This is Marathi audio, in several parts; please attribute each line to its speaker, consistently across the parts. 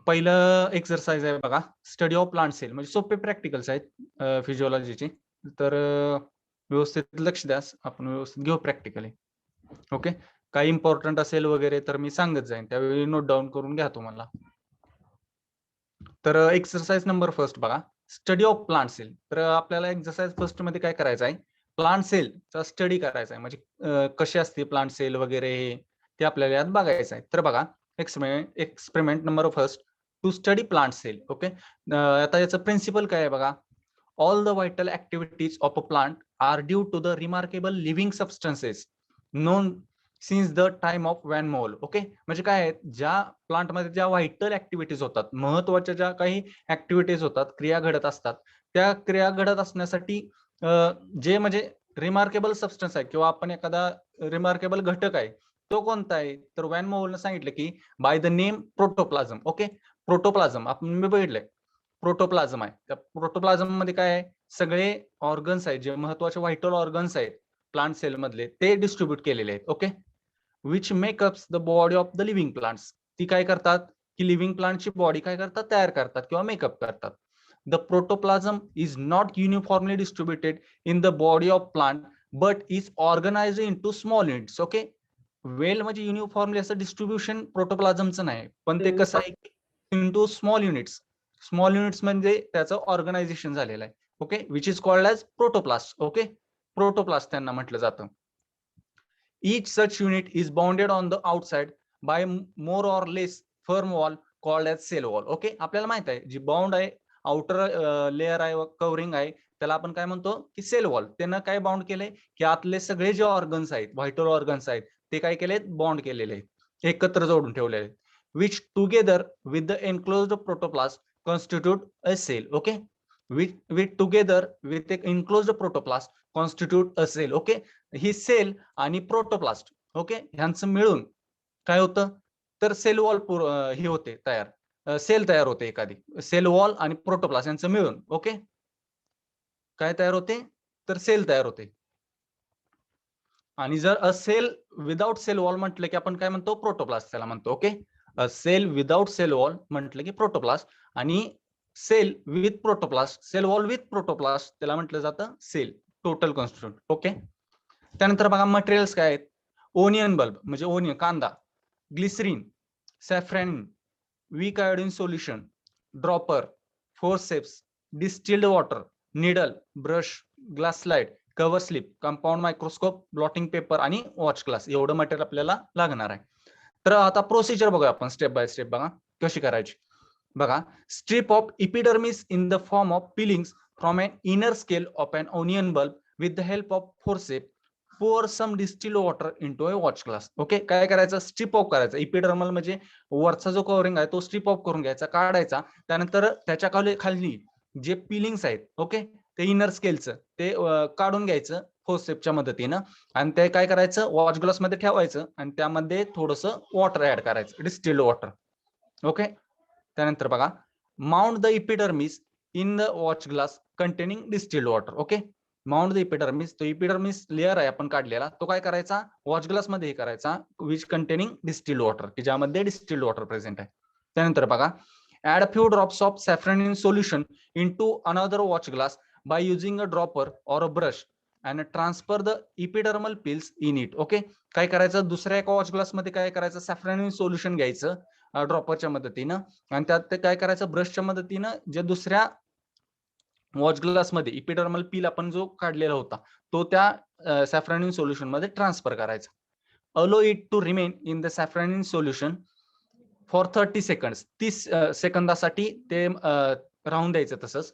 Speaker 1: पहिलं एक्सरसाइज आहे बघा, स्टडी ऑफ प्लांट सेल. म्हणजे सोपे प्रॅक्टिकल्स आहेत फिजिओलॉजीचे. तर व्यवस्थित लक्ष द्या, आपण व्यवस्थित घेऊ प्रॅक्टिकली. ओके, काही इम्पॉर्टंट असेल वगैरे तर मी सांगत जाईन, त्यावेळी नोट डाऊन करून घ्या तुम्हाला. तर एक्सरसाइज नंबर फर्स्ट बघा, स्टडी ऑफ प्लांट सेल. तर आपल्याला एक्सरसाइज फर्स्ट मध्ये काय करायचं आहे, प्लांट सेलचा स्टडी करायचा आहे. म्हणजे कशी असते प्लांट सेल वगैरे हे ते आपल्याला यात बघायचं आहे. तर बघा, experiment number first, to study plant cell. Okay, आता याचं प्रिन्सिपल काय आहे बघा, all the vital activities of a plant are due to the remarkable living substances known since the time of Van Moll. Okay, म्हणजे काय आहे, ज्या प्लांटमध्ये ज्या व्हायटल ऍक्टिव्हिटीज होतात, महत्वाच्या ज्या काही ऍक्टिव्हिटीज होतात, क्रिया घडत असतात, त्या क्रिया घडत असण्यासाठी जे म्हणजे रिमार्केबल सबस्टन्स आहे किंवा आपण एखादा रिमार्केबल घटक आहे, तो कोणता आहे, तर वॅन मोलनं सांगितलं की बाय द नेम प्रोटोप्लाझम. ओके, प्रोटोप्लाझम आपण मी बघितलंय, प्रोटोप्लाझम आहे. त्या प्रोटोप्लाझम मध्ये काय आहे, सगळे ऑर्गन्स आहेत, जे महत्वाचे व्हायटल ऑर्गन्स आहेत प्लांट सेल मधले, ते डिस्ट्रीब्यूट केलेले आहेत. Okay, which makeups the body of the living plants. ती काय करतात की लिव्हिंग प्लांटची बॉडी काय करतात, तयार करतात किंवा मेकअप करतात. The protoplasm is not uniformly distributed in the body of plant but is organised into small units. Okay, well म्हणजे युनिफॉर्मली असं डिस्ट्रीब्युशन प्रोटोप्लाझमचं नाही, पण ते कसं आहे, into small units. Small units म्हणजे त्याचं ऑर्गनायझेशन झालेलं आहे. Okay, which is called as protoplast. Okay, protoplast त्यांना म्हटलं जातं. Each such unit is bounded on the outside by more or less firm wall called as cell wall. Okay, आपल्याला माहित आहे, जी बाउंड आहे, आउटर लेअर आहे, कव्हरिंग आहे, त्याला आपण काय म्हणतो की सेल वॉल. त्यानं काय बाउंड केलंय की आतले सगळे जे ऑर्गन्स आहेत, व्हायटल ऑर्गन्स आहेत, ते काय केले, बॉन्ड केलेले आहेत, एकत्र जोडून ठेवलेले आहेत. Which together with the enclosed protoplast constitute a cell. Okay, with together with enclosed protoplast constitute a cell. Okay, ही सेल आणि प्रोटोप्लास्ट, ओके, ह्यांचं मिळून काय होतं, तर सेल वॉल ही होते तयार, सेल तयार होते एखादी. सेल वॉल आणि प्रोटोप्लास्ट यांचं मिळून ओके काय तयार होते, तर सेल तयार होते. आणि जर a cell without cell wall म्हटलं की आपण काय म्हणतो, प्रोटोप्लास्ट त्याला म्हणतो. Okay, a cell without cell wall म्हटलं की प्रोटोप्लास्ट, आणि cell with protoplast, cell wall with protoplast त्याला म्हटलं जातं सेल, टोटल कॉन्स्टिट्यूट. ओके, त्यानंतर बघा मटेरियल्स काय आहेत, ओनियन बल्ब म्हणजे ओनियन कांदा, glycerine, saffron, weak iodine solution, dropper, forceps, distilled water, needle, brush, glass slide, cover slip, compound microscope, blotting paper आणि वॉच ग्लास, एवढं मटेरियल आपल्याला लागणार आहे. तर आता प्रोसिजर बघूया आपण स्टेप बाय स्टेप, बघा कशी करायची. बघा, strip off epidermis in the form of peelings from an inner scale of an onion bulb with the help of forcep, pour some distilled water into a watch glass. Okay, काय करायचं, स्ट्रिप ऑफ करायचं. इपिडर्मल म्हणजे वरचा जो कव्हरिंग आहे तो स्ट्रिप ऑफ करून घ्यायचा, काढायचा. त्यानंतर त्याच्या खाली जे पिलिंग्स आहेत, ओके, ते इनर स्केलचं ते काढून घ्यायचं फोर्सेपच्या मदतीनं, आणि ते काय करायचं, वॉच ग्लास मध्ये ठेवायचं, आणि त्यामध्ये थोडंसं वॉटर ऍड करायचं, डिस्टिल्ड वॉटर. ओके, त्यानंतर बघा, mount the epidermis in the watch glass containing distilled water. Okay, mount the epidermis, तो इपिडर्मिस लेअर आहे आपण काढलेला, तो काय करायचा, वॉच ग्लास मध्ये करायचा, विच कंटेनिंग डिस्टिल्ड वॉटर, की ज्यामध्ये डिस्टिल्ड वॉटर प्रेझेंट आहे. त्यानंतर बघा, add a few drops of saffron in solution into another watch glass by using a dropper or a brush and transfer the epidermal peels in it. Okay, काय करायचं, दुसऱ्या एका वॉच ग्लास मध्ये काय करायचं, सॅफ्रन इन सोल्युशन घ्यायचं ड्रॉपरच्या मदतीनं, आणि त्यात ते काय करायचं, ब्रशच्या मदतीनं जे दुसऱ्या वॉच ग्लास मध्ये इपिडर्मल पील आपण जो काढलेला होता तो त्या सॅफ्रॅनिन सोल्युशन मध्ये ट्रान्सफर करायचा. Allow it to remain in the safranin solution for 30 seconds, 30 सेकंदासाठी ते राहून द्यायचं तसंच,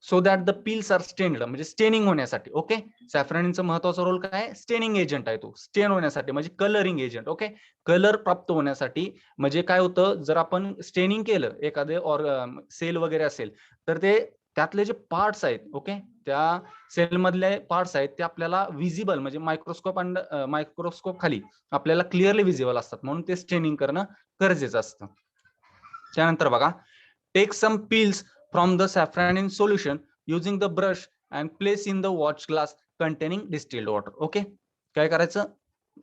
Speaker 1: so that the peels are stained, म्हणजे स्टेनिंग होण्यासाठी. ओके, सॅफ्रॅनिनचा महत्वाचा रोल काय, स्टेनिंग एजंट आहे, तो स्टेन होण्यासाठी म्हणजे कलरिंग एजंट. ओके, कलर प्राप्त होण्यासाठी. म्हणजे काय होतं, जर आपण स्टेनिंग केलं एखादे सेल वगैरे असेल तर ते त्यातले जे पार्ट्स आहेत, ओके, त्या सेल मधले पार्ट्स आहेत ते आपल्याला विजिबल म्हणजे मायक्रोस्कोप खाली आपल्याला क्लिअरली विजिबल असतात, म्हणून ते स्टेनिंग करणं गरजेचं असतं. त्यानंतर बघा, take some peels from the safranin solution using the brush and place in the watch glass containing distilled water. Okay, काय करायचं,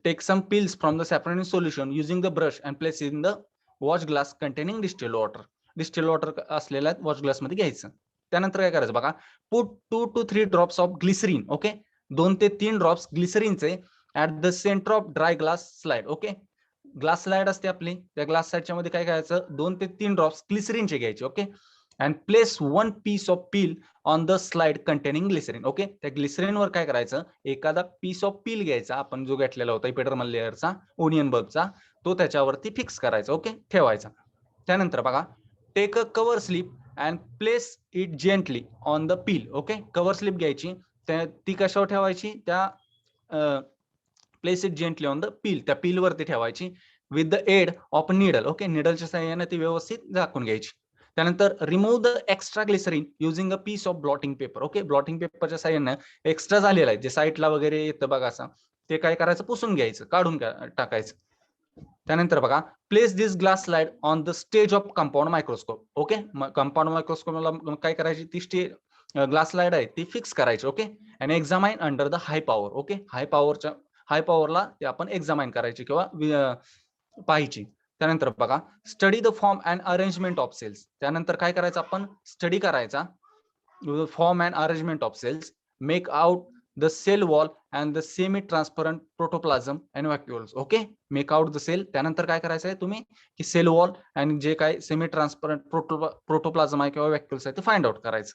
Speaker 1: take some peels from the safranin solution using the brush and place in the watch glass containing distilled water. Distil water असलेल्या वॉच ग्लास मध्ये घ्यायचं. त्यानंतर काय करायचं बघा, put 2 to 3 drops of glycerine. Okay, 2 ते 3 ड्रॉप्स ग्लिसरीनचे at the centre of dry glass slide. Okay, glass slide असते आपली, त्या ग्लास स्लाइडच्या मध्ये काय करायचं, 2 ते 3 ड्रॉप्स ग्लिसरीनचे घ्यायचे. Okay, and place 1 piece of peel on the slide containing glycerine. Okay, त्या ग्लिसरीनवर काय करायचं, एखादा पीस ऑफ पील घ्यायचा, आपण जो घेतलेला होता इपिडर्मल लेअरचा ओनियन बल्बचा, तो त्याच्यावरती फिक्स करायचा. ओके, ठेवायचा. त्यानंतर बघा, take a cover slip and place it gently on the peel. Okay, cover slip घ्यायची, ती कशावर ठेवायची, त्या place it gently on the peel, त्या पील वरती ठेवायची with the aid of needle. Okay, निडलच्या सहाय्याने ती व्यवस्थित झाकून घ्यायची. त्यानंतर remove the extra glycerine using a piece of blotting paper. Okay, blotting पेपरच्या सहाय्याने एक्स्ट्रा झालेला आहे जे साईडला वगैरे येतं बघा असं, ते काय करायचं, पुसून घ्यायचं, काढून टाकायचं. त्यानंतर बघा, place this glass slide on the stage of compound microscope. Okay, compound मायक्रोस्कोपला काय करायची, ती ग्लास स्लाइड आहे ती फिक्स करायची. Okay, and examine under the high power. Okay, high पॉवरला ते आपण एक्झामाइन करायची किंवा पाहायची. त्यानंतर बघा, study the form and arrangement of cells. त्यानंतर काय करायचं, आपण स्टडी करायचा form and arrangement of cells, make out the cell wall and the semi transparent protoplasm and vacuoles. Okay, make out the cell. त्यानंतर काय करायचं आहे तुम्ही, की सेल वॉल आणि जे काय सेमी ट्रान्सपरंट प्रोटोप्लाझम आहे किंवा व्हॅक्युल्स आहे ते फाइंड आउट करायचं.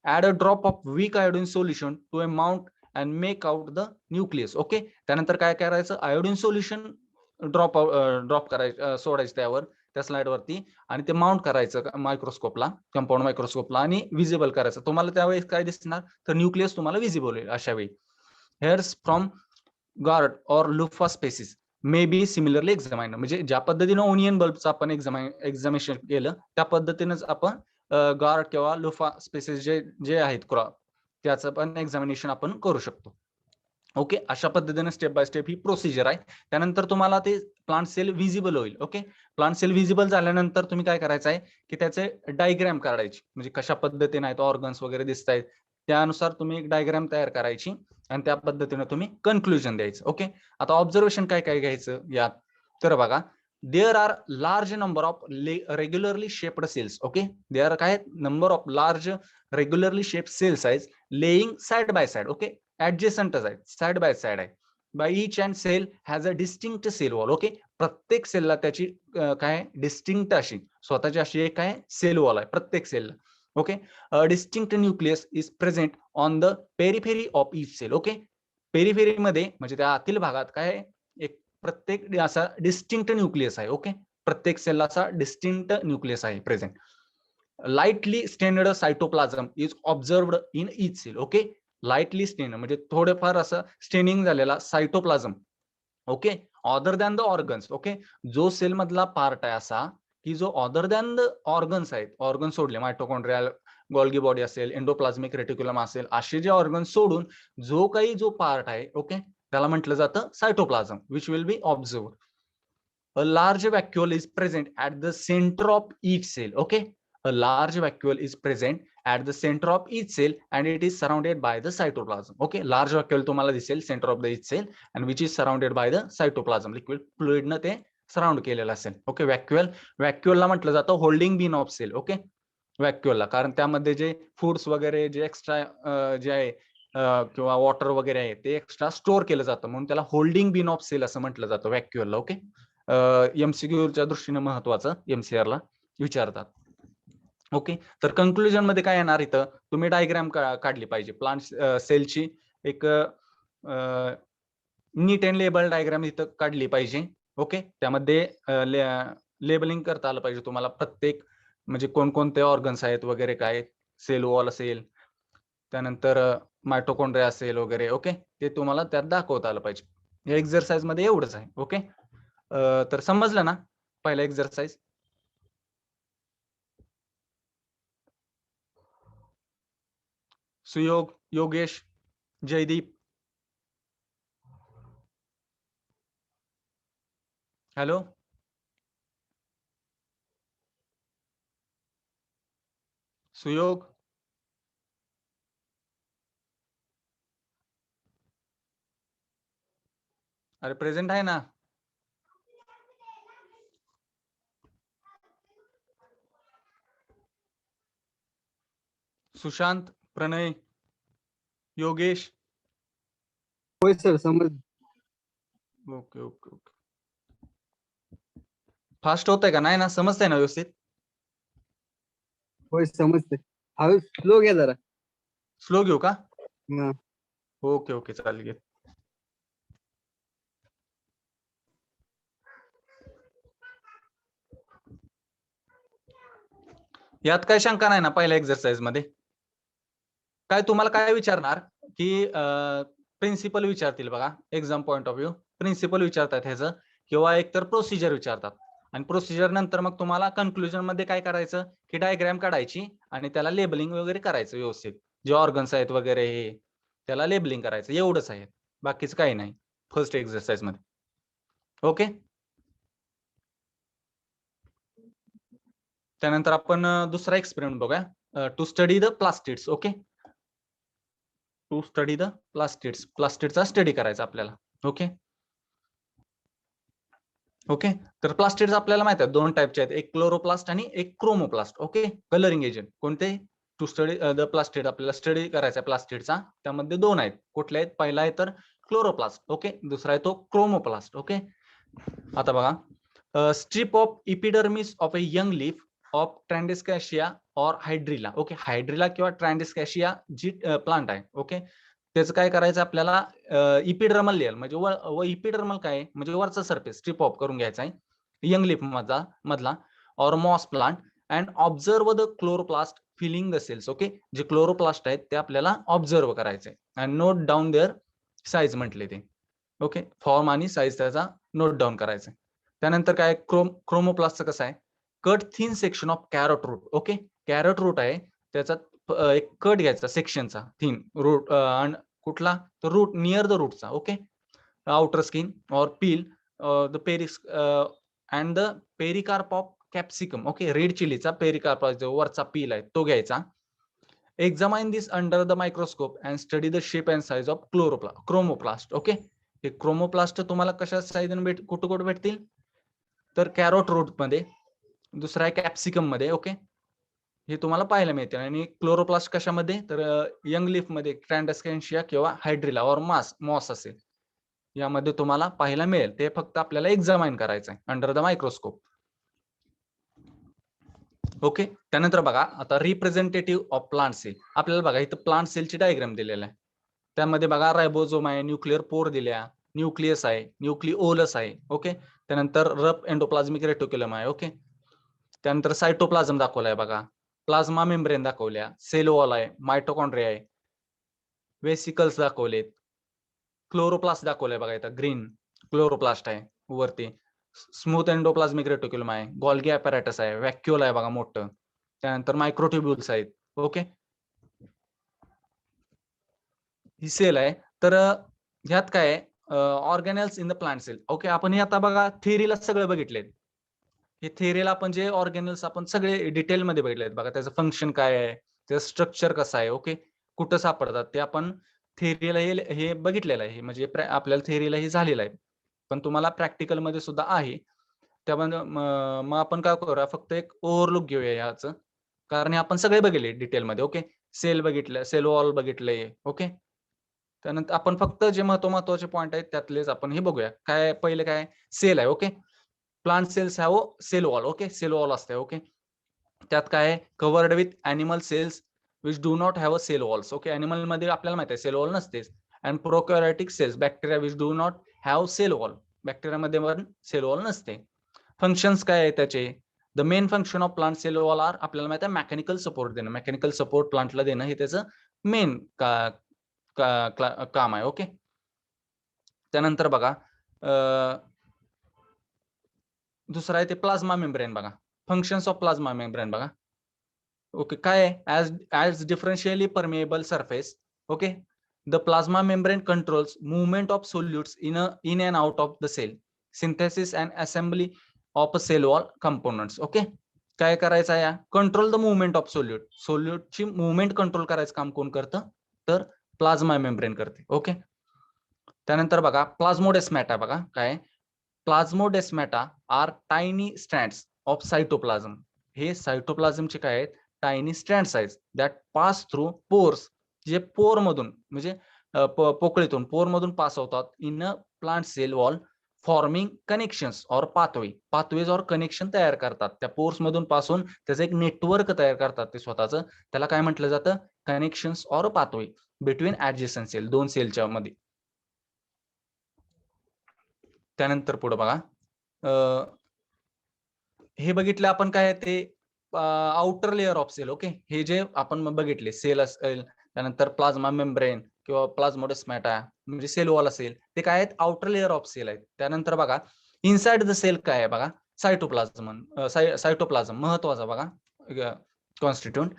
Speaker 1: Add a drop of weak iodine solution to a mount and make out the nucleus. Okay, त्यानंतर काय करायचं, आयोडीन सोल्युशन ड्रॉप करायचं, सोडायचं त्यावर, त्या स्लाइड वरती, आणि ते माउंट करायचं मायक्रोस्कोपला, कंपाऊंड मायक्रोस्कोपला, आणि विजिबल करायचं. तुम्हाला त्यावेळेस काय दिसणार, तर न्यूक्लियस तुम्हाला विजिबल होईल अशा वेळी. Hairs from gourd or luffa species may be similarly examine. म्हणजे ज्या पद्धतीने ओनियन बल्बचं आपण एक्झामिनेशन केलं, त्या पद्धतीनेच आपण गार्ड किंवा लुफा स्पेसिस जे आहेत क्रॉप, त्याचं पण एक्झामिनेशन आपण करू शकतो. ओके, अशा पद्धतीने step by step he procedure आहे. त्यानंतर तुम्हाला ते प्लांट सेल विजिबल होईल. ओके, प्लांट सेल विजिबल झाल्यानंतर तुम्ही काय करायचं आहे, की त्याचे डायग्राम काढायची, म्हणजे कशा पद्धतीने आहेत ऑर्गन्स वगैरे दिसत आहेत, त्यानुसार तुम्ही एक डायग्राम तयार करायची आणि त्या पद्धतीने तुम्ही कन्क्लुजन द्यायचं. ओके, आता ऑब्झर्वेशन काय काय घ्यायचं यात, तर बघा, there are large number of regularly shaped cells. Okay, there काय, number of large regularly shaped cells आहेत laying side by side. Okay, ऍडजेसंटच आहेत, साइड बाय साइड आहे. By each and cell has a distinct cell wall. Okay, प्रत्येक सेलला त्याची काय डिस्टिंक्ट अशी स्वतःची अशी एक काय सेल वॉल आहे प्रत्येक सेलला. Okay, distinct nucleus is present on the periphery of each cell. Okay, periphery मध्ये म्हणजे त्या आतील भागात काय, एक प्रत्येक असा डिस्टिंक्ट न्यूक्लियस आहे. ओके, प्रत्येक सेलला असा डिस्टिंक्ट न्यूक्लियस आहे present. Lightly stained cytoplasm is observed in each cell. Okay, lightly stain म्हणजे थोडेफार असं स्टेनिंग झालेला cytoplasm. Okay, other than the organs. Okay, जो सेल मधला पार्ट आहे असा, की जो ऑदर दॅन द ऑर्गन्स आहेत, ऑर्गन सोडले, मायटोकॉन्ड्रियल गोल्गी बॉडी असेल, एंडोप्लाझमिक रेटिक्युलम असेल, असे जे ऑर्गन सोडून जो पार्ट आहे, ओके, त्याला म्हटलं जातं cytoplasm, which will be observe. A large vacuole is present at the center of each cell. Okay, a large vacuole is present at the center of each cell and it is surrounded by the cytoplasm. Okay, large vacuole तुम्हाला दिसेल center of the each cell and which is surrounded by the cytoplasm. Liquid fluid न ते सराउंड केलेलं असेल. ओके, व्हॅक्युअलला म्हटलं जातं holding bin of cell. Okay, व्हॅक्युअलला, कारण त्यामध्ये जे फूड्स वगैरे जे एक्स्ट्रा जे आहे किंवा वॉटर वगैरे आहे ते एक्स्ट्रा स्टोअर केलं जातं, म्हणून त्याला होल्डिंग बीन ऑफ सेल असं म्हटलं जातं व्हॅक्युअलला. ओके, एमसीक्यूच्या दृष्टीने महत्वाचं, एमसीआर ला विचारतात. ओके, तर कंक्लुजन मध्ये काय येणार, इथं तुम्ही डायग्राम काढली पाहिजे प्लांट सेलची, एक नीट अँड लेबल डायग्राम इथं काढली पाहिजे. ओके, त्यामध्ये लेबलिंग करता आलं पाहिजे तुम्हाला प्रत्येक, म्हणजे कोणकोणते ऑर्गन्स आहेत वगैरे, काय सेल वॉल असेल, त्यानंतर मायटोकॉन्ड्रिया असेल वगैरे. ओके, ते तुम्हाला त्यात दाखवता आलं पाहिजे. या एक्झरसाइज मध्ये एवढंच आहे. ओके, तर समजलं ना पहिला एक्झरसाइज. सुयोग, योगेश, जयदीप, हॅलो, सुयोग, अरे प्रेझेंट आहे ना. सुशांत, प्रणय, योगेश.
Speaker 2: होय सर समज.
Speaker 1: Okay okay okay. फास्ट होतंय का नाही ना, समजतंय ना व्यवस्थित?
Speaker 2: होय समजते. हळू स्लो घ्या जरा.
Speaker 1: स्लो घेऊ का?
Speaker 2: हा.
Speaker 1: ओके ओके चालेल घे. यात काय शंका नाही ना पहिल्या एक्सरसाइज मध्ये? काय तुम्हाला काय विचारणार की प्रिन्सिपल विचारतील बघा, exam point of view principle विचारतात ह्याचं, किंवा एकतर प्रोसिजर विचारतात. आणि प्रोसिजर नंतर मग तुम्हाला कन्क्लुजन मध्ये काय करायचं की डायग्राम काढायची आणि त्याला लेबलिंग वगैरे करायचं व्यवस्थित. जे ऑर्गन्स आहेत वगैरे हे त्याला लेबलिंग करायचं, एवढंच आहे, बाकीचं काही नाही फर्स्ट एक्सरसाइज मध्ये. ओके. त्यानंतर आपण दुसरा एक्सपेरिमेंट बघूया, to study the plastids. Okay, to study the plastids, प्लास्टिडचा स्टडी करायचा आपल्याला. Okay okay. तर प्लास्टिड्स आपल्याला माहित आहे दोन टाईपचे आहेत, एक क्लोरोप्लास्ट आणि एक क्रोमोप्लास्ट. ओके, कलरिंग एजंट कोणते? टू स्टडी द प्लास्टिड, आपल्याला स्टडी करायचा प्लास्टिडचा, त्यामध्ये दोन आहेत. कुठले आहेत? पहिला आहे तर क्लोरोप्लास्ट. ओके, दुसरा आहे तो क्रोमोप्लास्ट. ओके, आता बघा, strip off epidermis of a young leaf of tradescantia or hydrilla. Okay, hydrilla किंवा ट्रॅन्डिस्कॅशिया जी प्लांट आहे. ओके, त्याचं काय करायचं आपल्याला, इपिडर्मल लेअर म्हणजे इपिडर्मल काय म्हणजे वरचा सरफेस स्ट्रिप ऑफ करून घ्यायचा आहे यंग लीफ मधला or moss plant, and observe the chloroplast filling the cells. Okay, जे क्लोरोप्लास्ट आहेत ते आपल्याला ऑब्झर्व करायचे and note down their size म्हटले ते. ओके, फॉर्म आणि साईज त्याचा नोट डाऊन करायचा. त्यानंतर काय क्रोमोप्लास्टचं कसं आहे, cut thin section of carrot root. Okay, carrot root आहे त्याचा एक कट घ्यायचा सेक्शनचा थिन रूट, कुठला तर रूट नियर द रूटचा. Okay, outer skin or peel the पेरिस and the pericarp of capsicum. Okay, red चिलीचा पेरिकार्प जो वरचा पील आहे तो घ्यायचा. Examine this under the microscope and study the shape and size of chromoplast. Okay, हे क्रोमोप्लास्ट तुम्हाला कशा साईजने कुठं कुठं भेटतील तर कॅरोट रूट मध्ये, दुसरा आहे कॅप्सिकम मध्ये. ओके, हे तुम्हाला पाहायला मिळते. आणि क्लोरोप्लास्ट कशामध्ये तर यंग लीफ मध्ये ट्रॅन्डिस्कॅशिया किंवा हायड्रिला और मॉस असेल, यामध्ये तुम्हाला पाहायला मिळेल. ते फक्त आपल्याला एक्झामाइन करायचं आहे अंडर द मायक्रोस्कोप. ओके, त्यानंतर बघा आता रिप्रेझेंटेटिव्ह ऑफ प्लांट सेल. आपल्याला बघा इथं प्लांट सेलची डायग्राम दिलेला आहे. त्यामध्ये बघा रायबोझोम आहे, न्यूक्लिअर पोर दिल्या, न्यूक्लियस आहे, न्यूक्लिओलस आहे. ओके, त्यानंतर रफ एंडोप्लाझ्मिक रेटिक्युलम आहे. ओके, त्यानंतर सायटोप्लाझम दाखवलाय बघा, प्लाझ्मा मेम्ब्रेन दाखवल्या, सेल वॉल आहे, मायटोकॉन्ड्रिया आहे, वेसिकल्स दाखवलेत, क्लोरोप्लास्ट दाखवलाय बघा इथं ग्रीन क्लोरोप्लास्ट आहे वरती, स्मूथ एंडोप्लाझ्मिक रेटिक्युलम आहे, गॉल्गी अपॅरेटस आहे, व्हॅक्युल आहे बघा मोठं, त्यानंतर मायक्रोट्युब्युल्स आहेत. ओके, ही सेल आहे. तर ह्यात काय organelles in the plant cell. Okay, आपण हे आता बघा थिअरीला सगळं बघितले. हे थिअरीला आपण जे ऑर्गॅनेल्स आपण सगळे डिटेलमध्ये बघितलेत बघा, त्याचं फंक्शन काय आहे, त्याचं स्ट्रक्चर कसं आहे. ओके, कुठं सापडतात ते आपण थिअरीला हे बघितलेलं आहे, म्हणजे आपल्याला थिअरीला हे झालेलं आहे, पण तुम्हाला प्रॅक्टिकल मध्ये सुद्धा आहे. त्यामध्ये मग आपण काय करूया, फक्त एक ओव्हरलुक घेऊया याचं, कारण हे आपण सगळे बघितले डिटेलमध्ये. ओके, सेल बघितलं, सेल वॉल बघितलंय. ओके, त्यानंतर आपण फक्त जे महत्वाचे पॉईंट आहेत त्यातलेच आपण हे बघूया. काय पहिले काय सेल आहे. Okay, plant cells have cell wall. Okay, cell wall असते. ओके, त्यात काय आहे, covered with animal cells which do not have a cell walls. Okay, animal मध्ये आपल्याला माहिती आहे सेल वॉल नसतेच. And prokaryotic cells, bacteria which do not have cell wall, बॅक्टेरियामध्ये पण सेल वॉल नसते. फंक्शन्स काय आहे त्याचे, the main function of plant cell wall are, आपल्याला माहिती आहे मेकॅनिकल सपोर्ट देणं, मेकॅनिकल सपोर्ट प्लांटला देणं हे त्याचं मेन काम आहे. ओके, त्यानंतर बघा दुसरा आहे ते प्लाझ्मा मेम्ब्रेन. बघा फंक्शन्स ऑफ प्लाझ्मा मेम्ब्रेन बघा. ओके, काय आहे, as differentially permeable surface. Okay, the plasma membrane controls movement of solutes in and out of the cell, synthesis and assembly of a cell wall components. Okay, काय करायचं आहे, control the movement of solute, सोल्यूटची मुवमेंट कंट्रोल करायचं काम कोण करतं तर प्लाझ्मा मेम्ब्रेन करते. ओके, त्यानंतर बघा प्लाझ्मोडेस्माटा. बघा काय, plasmodesmata are tiny strands of cytoplasm. हे सायटोप्लाझमचे काय आहेत, tiny strand size that pass through pores, जे पोर मधून म्हणजे पोकळीतून पोर मधून पास होतात in a plant cell wall, forming connections or pathways or connection तयार करतात. त्या पोर्स मधून पासून त्याचं एक नेटवर्क तयार करतात ते स्वतःचं. त्याला काय म्हटलं जातं? कनेक्शन्स और पाथवे बिटवीन ऍडजस्टंट सेल, दोन सेलच्या मध्ये. त्यानंतर पुढे बघा, हे बघितलं आपण काय ते outer layer of cell. Okay, हे जे आपण बघितले सेल असेल, त्यानंतर प्लाझ्मा मेम्ब्रेन किंवा प्लाझ्मोडेस्माटा म्हणजे सेल वॉल असेल, ते काय आहेत? आउटर लेअर ऑफ सेल आहेत. त्यानंतर बघा इनसाइड द सेल काय आहे बघा? सायटोप्लाझम महत्वाचा बघा constituent.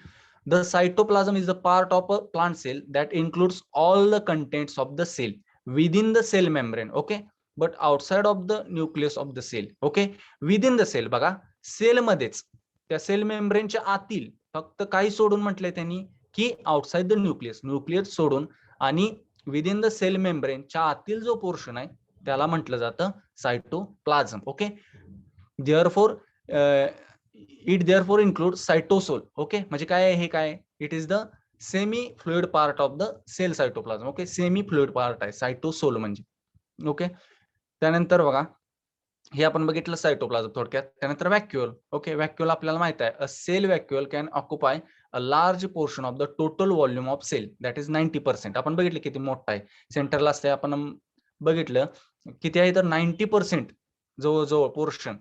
Speaker 1: The cytoplasm is the part of a plant cell that includes all the contents of the cell within the cell membrane. Okay, but outside of the nucleus of the cell. Okay, within the cell बघा सेल मध्येच, त्या सेल मेम्ब्रेनच्या आतील फक्त काही सोडून म्हटलंय त्यांनी की आउटसाइड द न्यूक्लियस सोडून, आणि विदिन द सेल मेम्ब्रेनच्या आतील जो पोर्शन आहे त्याला म्हटलं जातं cytoplasm. Okay, therefore it therefore include cytosol. Okay, म्हणजे काय आहे हे? काय? It is the semi fluid part of the cell cytoplasm. Okay, semi fluid part आहे सायटोसोल म्हणजे. ओके, त्यानंतर बघा हे आपण बघितलं सायटोप्लाझम थोडक्यात. त्यानंतर व्हॅक्युअल. ओके, व्हॅक्युअल आपल्याला माहित आहे, a cell vacuole can occupy a large portion of the total volume of cell that is 90%. आपण बघितलं किती मोठा आहे, सेंटरला असते. आपण बघितलं किती आहे तर 90% जवळजवळ पोर्शन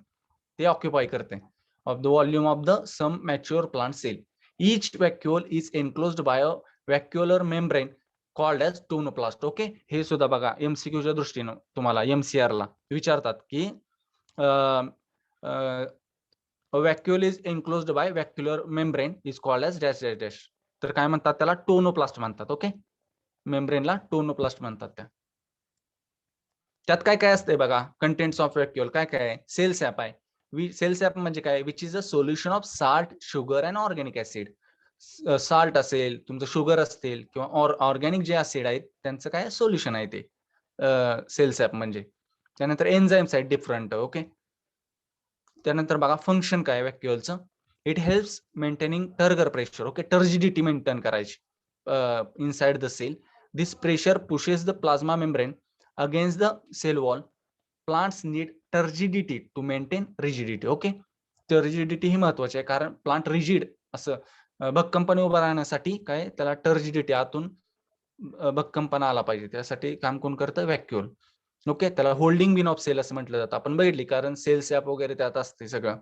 Speaker 1: ते ऑक्युपाय करते of the volume of the some mature plant cell. Each vacuole is enclosed by a vacuolar membrane called as tonoplast. Okay, हे सुद्धा बघा एमसीक्यूच्या दृष्टीनं तुम्हाला MCR ला विचारतात की vacuole is enclosed by vacuolar membrane is called as dash dash dash. तर काय म्हणतात त्याला? टोनोप्लास्ट म्हणतात. ओके, मेम्ब्रेनला टोनोप्लास्ट म्हणतात. त्यात काय काय असतंय बघा, कंटेंट्स ऑफ व्हॅक्युअल काय काय आहे? सेल सॅप आहे. सेल सॅप म्हणजे काय? Which is a solution of salt, sugar and organic acid. Salt असेल, तुमचं शुगर असतील किंवा ऑर्गॅनिक जे ऍसिड आहेत त्यांचं काय सोल्युशन आहे ते सेल सॅप म्हणजे. त्यानंतर एन्झाइम्स आहेत डिफरंट. ओके, त्यानंतर बघा फंक्शन काय व्हॅक्युअलचं? It helps maintaining turgor pressure. Okay, turgidity maintain करायची inside the cell. This pressure pushes the plasma membrane against the cell wall. Plants need turgidity to maintain rigidity. Okay, turgidity ही महत्वाची आहे, कारण प्लांट रिजिड असं भक्कमपणे उभा राहण्यासाठी काय त्याला टर्जिडिटी, आतून भक्कमपणा आला पाहिजे, त्यासाठी काम कोण करतं? व्हॅक्युअल. ओके, त्याला होल्डिंग बिन ऑफ सेल असं म्हटलं जातं. आपण बघितली, कारण सेल सॅप वगैरे त्यात असते सगळं,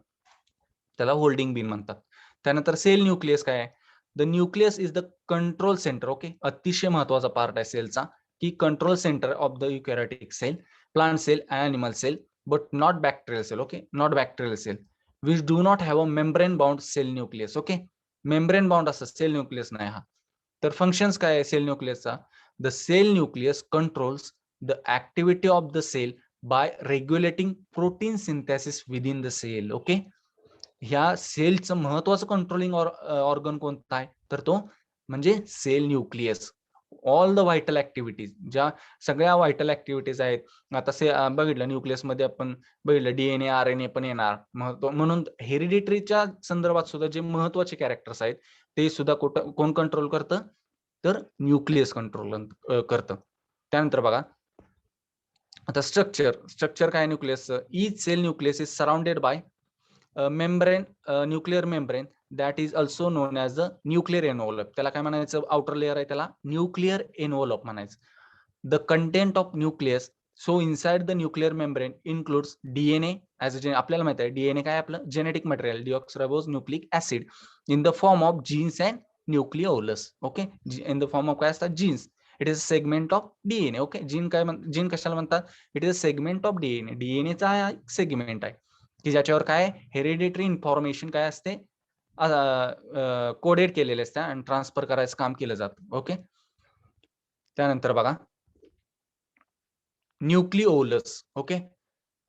Speaker 1: त्याला होल्डिंग बिन म्हणतात. त्यानंतर सेल न्यूक्लियस काय आहे? The nucleus is the control centre. Okay, अतिशय महत्वाचा पार्ट आहे सेलचा, की control centre of the eukaryotic cell, plant cell, animal cell, but not bacterial cell. Okay, not bacterial cell which do not have a membrane bound cell nucleus. Okay, membrane bound असं सेल न्यूक्लियस नाही हा. तर फंक्शन्स काय आहे सेल न्यूक्लियसचा? The cell nucleus controls the activity of the cell by regulating protein synthesis within the cell. Okay, ह्या सेलचं महत्वाचं कंट्रोलिंग ऑर्गन कोणता आहे तर तो म्हणजे cell nucleus. All the vital activities, ज्या सगळ्या व्हायटल ऍक्टिव्हिटीज आहेत. आता बघितलं न्यूक्लियस मध्ये आपण बघितलं DNA RNA पण येणार, म्हणून हेरिडिटरीच्या संदर्भात सुद्धा जे महत्वाचे कॅरेक्टर्स आहेत ते सुद्धा कोण कंट्रोल करतं तर न्यूक्लियस कंट्रोल करतं. त्यानंतर बघा आता स्ट्रक्चर काय न्यूक्लियसचं? Each cell nucleus is surrounded by membrane, nuclear membrane that is also known as the nuclear envelope. त्याला काय म्हणायचं? आउटर लेअर आहे त्याला न्यूक्लिअर एनव्हलप म्हणायचं. The content of nucleus, so inside the nuclear membrane includes DNA as a, आपल्याला माहिती आहे DNA काय आपलं genetic material, deoxyribose nucleic acid in the form of genes and nucleolus. Okay, in the form of काय असतात? Jeans. It is a segment of DNA. Okay, gene कशाला म्हणतात? It is a segment of DNA. DNA चा हा सेगमेंट आहे की ज्याच्यावर काय हेरिडिटरी इन्फॉर्मेशन काय असते कोडेड केलेले असते आणि ट्रान्सफर करायचं काम केलं जातं. ओके, त्यानंतर बघा nucleolus. Okay,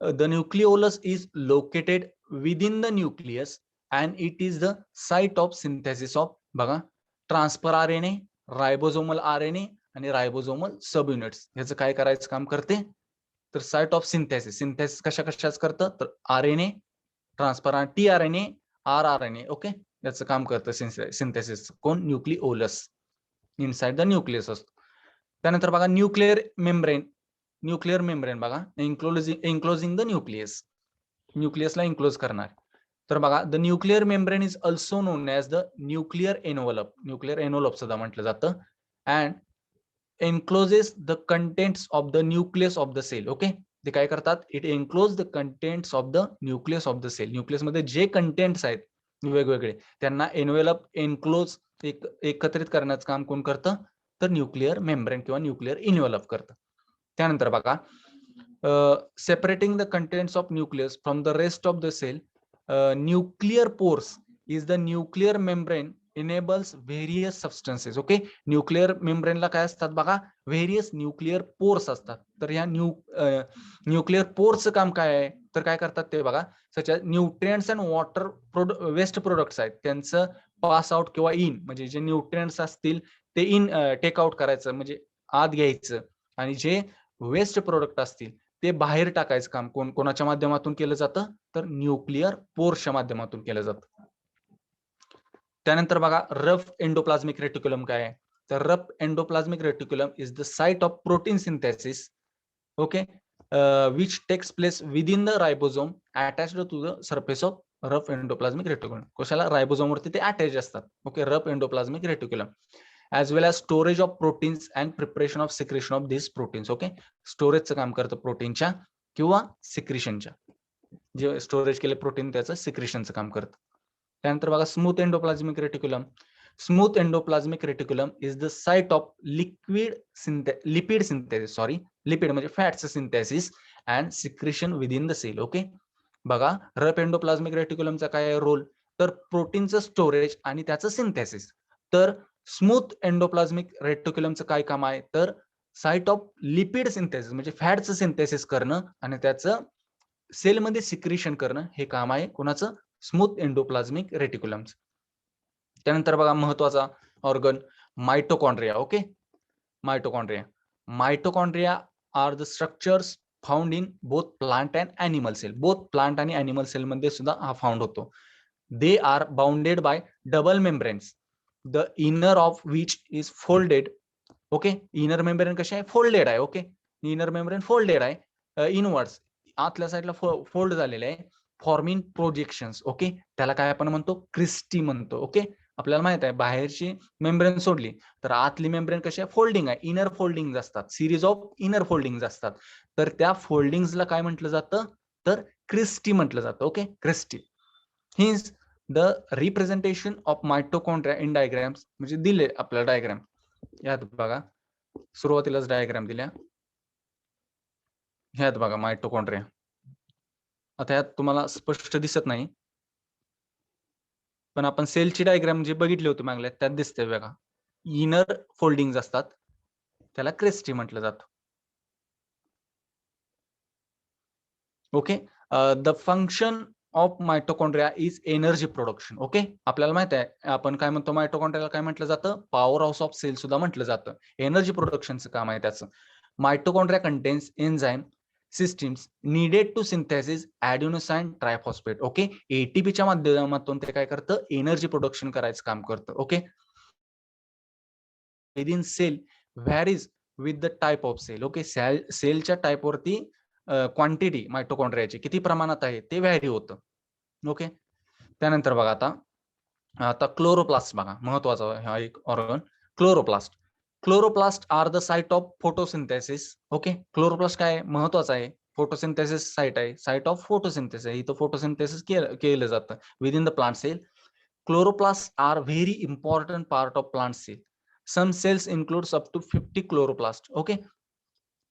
Speaker 1: the nucleolus is located within the nucleus and it is the site of synthesis of बघा ट्रान्सफर RNA, रायबोझोमल RNA आणि रायबोझोमल सब युनिट्स. ह्याचं काय करायचं काम करते तर साइट ऑफ सिंथेसिस कशा कशाच करतं तर RNA transfer, tRNA, rRNA. Okay, याचं काम करतं सिंथेसिस. कोण? न्यूक्लिओलस इनसाइड द न्यूक्लियस असतो. त्यानंतर बघा न्यूक्लिअर मेम्ब्रेन बघा एन्क्लोजिंग द न्यूक्लियस, न्यूक्लियसला एन्क्लोज करणार. तर बघा the nuclear membrane is also known as the nuclear envelope सुद्धा म्हटलं जातं. And encloses the contents of the nucleus of the cell. Okay, ते काय करतात? It enclose the contents of the nucleus of the cell. न्यूक्लियसमध्ये जे कंटेंट्स आहेत वेगवेगळे त्यांना एन्क्लोज एकत्रित करण्याचं काम कोण करतं? तर न्यूक्लिअर मेम्ब्रेन किंवा न्यूक्लिअर इन्व्हलप करतं. त्यानंतर बघा separating the contents of nucleus from the rest of the cell. Nuclear pores is the nuclear membrane enables various substances. Okay, nuclear मेम्ब्रेनला काय असतात बघा? व्हेरियस न्यूक्लिअर पोर्स असतात. तर ह्या न्यूक्लिअर पोर्सचं काम काय आहे? तर काय करतात ते बघा, such as nutrients and water waste products आहेत त्यांचं पास आउट किंवा इन, म्हणजे जे न्यूट्रिएंट्स असतील ते इन टेक आउट करायचं म्हणजे आत घ्यायचं, आणि जे वेस्ट प्रोडक्ट असतील ते बाहेर टाकायचं काम कोणाच्या माध्यमातून केलं जातं? तर न्यूक्लिअर पोर्सच्या माध्यमातून केलं जातं. त्यानंतर बघा रफ एंडोप्लाझ्मिक रेटिक्युलम काय आहे? तर rough endoplasmic reticulum is the site of protein synthesis. Okay, which takes place within the ribosome attached to the surface of rough endoplasmic reticulum. कशाला? रायबोझोम वरती ते अटॅच असतात. Okay, rough endoplasmic reticulum as well as storage of proteins and preparation of secretion of this proteins. Okay, स्टोरेजचं काम करतं प्रोटीनच्या किंवा सिक्रेशनच्या. जे स्टोरेज केले प्रोटीन त्याचं सिक्रेशनचं काम करतं. त्यानंतर बघा smooth endoplasmic reticulum. Smooth endoplasmic reticulum is the site of lipid म्हणजे फॅटचं synthesis and secretion within the cell. Okay, बघा रफ एंडोप्लाझ्मिक रेटिक्युलमचा काय रोल? तर प्रोटीनचं स्टोरेज आणि त्याचं सिंथेसिस. तर स्मूथ एंडोप्लाझ्मिक रेटिक्युलमचं काय काम आहे? तर साइट ऑफ लिपिड सिंथेसिस म्हणजे फॅटचं सिंथेसिस करणं आणि त्याचं सेलमध्ये सिक्रेशन करणं हे काम आहे कोणाचं? स्मूथ एंडोप्लाझ्मिक रेटिक्युलमचं. त्यानंतर बघा महत्वाचा organ mitochondria. Okay, mitochondria are the structures found in both plant and animal cell. Both plant आणि ॲनिमल सेल मध्ये सुद्धा हा फाउंड होतो. They are bounded by double membranes, the inner of which is folded. Okay, inner membrane कशी आहे? फोल्डेड आहे. ओके, इनर मेम्ब्रेन फोल्डेड आहे इनवर्ड्स, आतल्या साईडला फोल्ड झालेले आहे, फॉर्मिंग प्रोजेक्शन्स. ओके, त्याला काय आपण म्हणतो? क्रिस्टी म्हणतो. ओके, आपल्याला माहित आहे बाहेरची मेम्ब्रेन सोडली तर आतली मेम्ब्रेन कशी आहे? फोल्डिंग आहे. इनर फोल्डिंग असतात, सिरीज ऑफ इनर फोल्डिंग असतात. तर त्या फोल्डिंग्सला काय म्हटलं जातं? तर क्रिस्टी म्हटलं जातं. Okay, cristae. Hence the representation of mitochondria in diagrams, म्हणजे दिले आपल्याला डायग्राम. यात बघा सुरुवातीलाच डायग्राम दिल्या, ह्यात बघा मायटोकॉन्ड्रिया. आता यात तुम्हाला स्पष्ट दिसत नाही, पण आपण सेलची डायग्राम जे बघितली होती मागल्या त्यात दिसते बघा. इनर फोल्डिंग असतात त्याला क्रेस्टी म्हटलं जातं. Okay, the function of mitochondria is energy production. Okay, आपल्याला माहित आहे आपण काय म्हणतो? मायटोकॉन्ड्रियाला काय म्हटलं जातं? पॉवर हाऊस ऑफ सेल सुद्धा म्हटलं जातं. एनर्जी प्रोडक्शनचं काम आहे त्याचं. Mitochondria contains enzyme systems needed to synthesis adenosine triphosphate. Okay, एटीपीच्या माध्यमातून ते काय करतं? एनर्जी प्रोडक्शन करायचं काम करतं. Okay, within cell varies with the type of cell. Okay, सेलच्या टाईपवरती क्वांटिटी मायटोकॉन्ड्रियाची किती प्रमाणात आहे ते व्हॅरी होतं. ओके, त्यानंतर बघा आता क्लोरोप्लास्ट बघा, महत्वाचा हा एक organ. Chloroplast are the site of photosynthesis. Okay, chloroplast काय आहे? महत्वाचा आहे. फोटोसिंथेसिस साइट आहे, साइट ऑफ फोटोसिंथेसिस आहे. इथं फोटोसिंथेसिस केलं जातं within the plant cell. Chloroplast are very important part of plant cell. Some cells includes up to 50 chloroplast. Okay,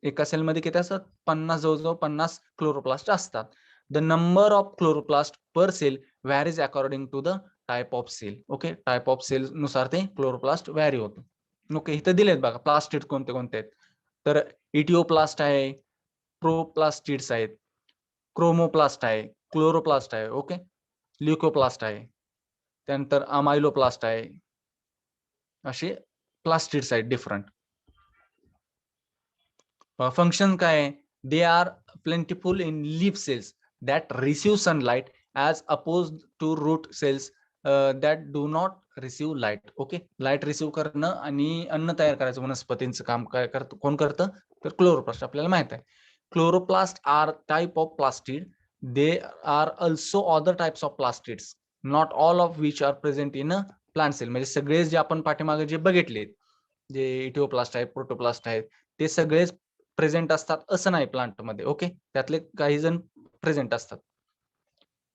Speaker 1: एका सेलमध्ये किती असतात? 50, जवळजवळ 50 क्लोरोप्लास्ट असतात. The number of chloroplast per cell varies according to the type of cell. Okay, type of sale नुसार ते क्लोरोप्लास्ट व्हॅरी होतं. ओके, इथं दिलेत बघा प्लास्टिड कोणते कोणते आहेत. तर इटिओप्लास्ट आहे, प्रोप्लास्टिड्स आहेत, क्रोमोप्लास्ट आहे, क्लोरोप्लास्ट आहे. ओके, ल्युकोप्लास्ट आहे, त्यानंतर अमायलोप्लास्ट आहे, असे प्लास्टिड्स आहेत डिफरंट. फंक्शन काय आहे? They are plentiful in leaf cells that receive sunlight as opposed to root cells that do not receive light. Okay, light receive करणं आणि अन्न तयार करायचं वनस्पतींचं काम काय करतं, कोण करतं, तर क्लोरोप्लास्ट. आपल्याला माहित आहे chloroplast are type of plastid. They are also other types of plastids, not all of which are present in a plant cell. म्हणजे सगळे जे आपण पाठीमागे जे बघितले, जे इटिओप्लास्ट आहेत, प्रोटोप्लास्ट आहेत, ते सगळेच प्रेझेंट असतात असं नाही प्लांटमध्ये. ओके, त्यातले काही जण प्रेझेंट असतात.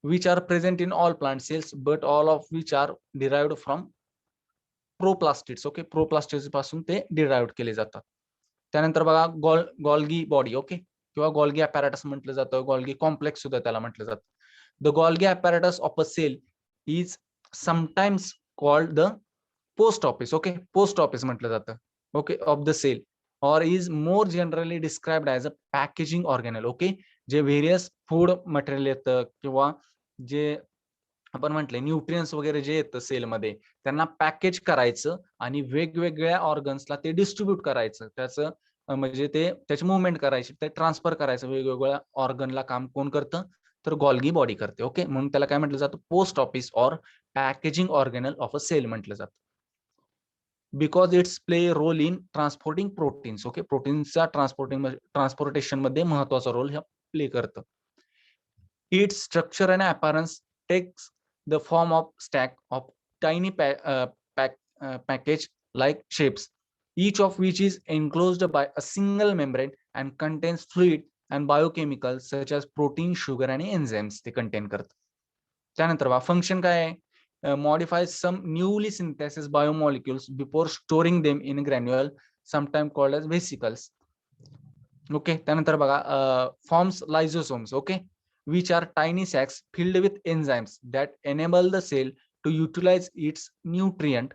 Speaker 1: which are present in all plant cells but all of which are derived from proplastids. Okay, proplastids पासून ते डिराइव्ह केले जातात. त्यानंतर बघा गॉल्गी बॉडी. ओके, किंवा गॉल्गी अपॅरेटस म्हटलं जातं, गॉल्गी कॉम्प्लेक्स सुद्धा त्याला म्हटलं जातं. The Golgi apparatus of a cell is sometimes called the post office. Okay, post office म्हटलं जातं, okay, of the cell, or is more generally described as a packaging organelle. Okay, जे व्हेरियस फूड मटेरियल येतं किंवा जे आपण म्हटले न्यूट्रियन्स वगैरे जे येतं सेलमध्ये, त्यांना पॅकेज करायचं आणि वेगवेगळ्या ऑर्गन्सला ते डिस्ट्रीब्यूट करायचं. त्याचं म्हणजे ते त्याची मुवमेंट करायची, ते ट्रान्सफर करायचं वेगवेगळ्या ऑर्गनला. काम कोण करतं, तर गॉल्गी बॉडी करते. ओके, म्हणून त्याला काय म्हटलं जातं, post office or packaging organelle of a cell म्हटलं जातं. Because it's play role in transporting proteins. Okay, प्रोटीन्सचा ट्रान्सपोर्टेशन मध्ये महत्वाचा रोल ह्या प्ले करतं. It's structure and appearance takes the form of stack of tiny package like shapes, each of which is enclosed by a single membrane and contains fluid and biochemicals such as protein, sugar आणि enzymes ते contain करतात. त्यानंतर बा फंक्शन काय आहे, modifies some newly synthesized biomolecules before storing them in granule, sometimes called as vesicles. Okay, त्यानंतर बघा forms lysosomes. Okay, which are tiny sacs filled with enzymes that enable the cell to utilize its nutrient,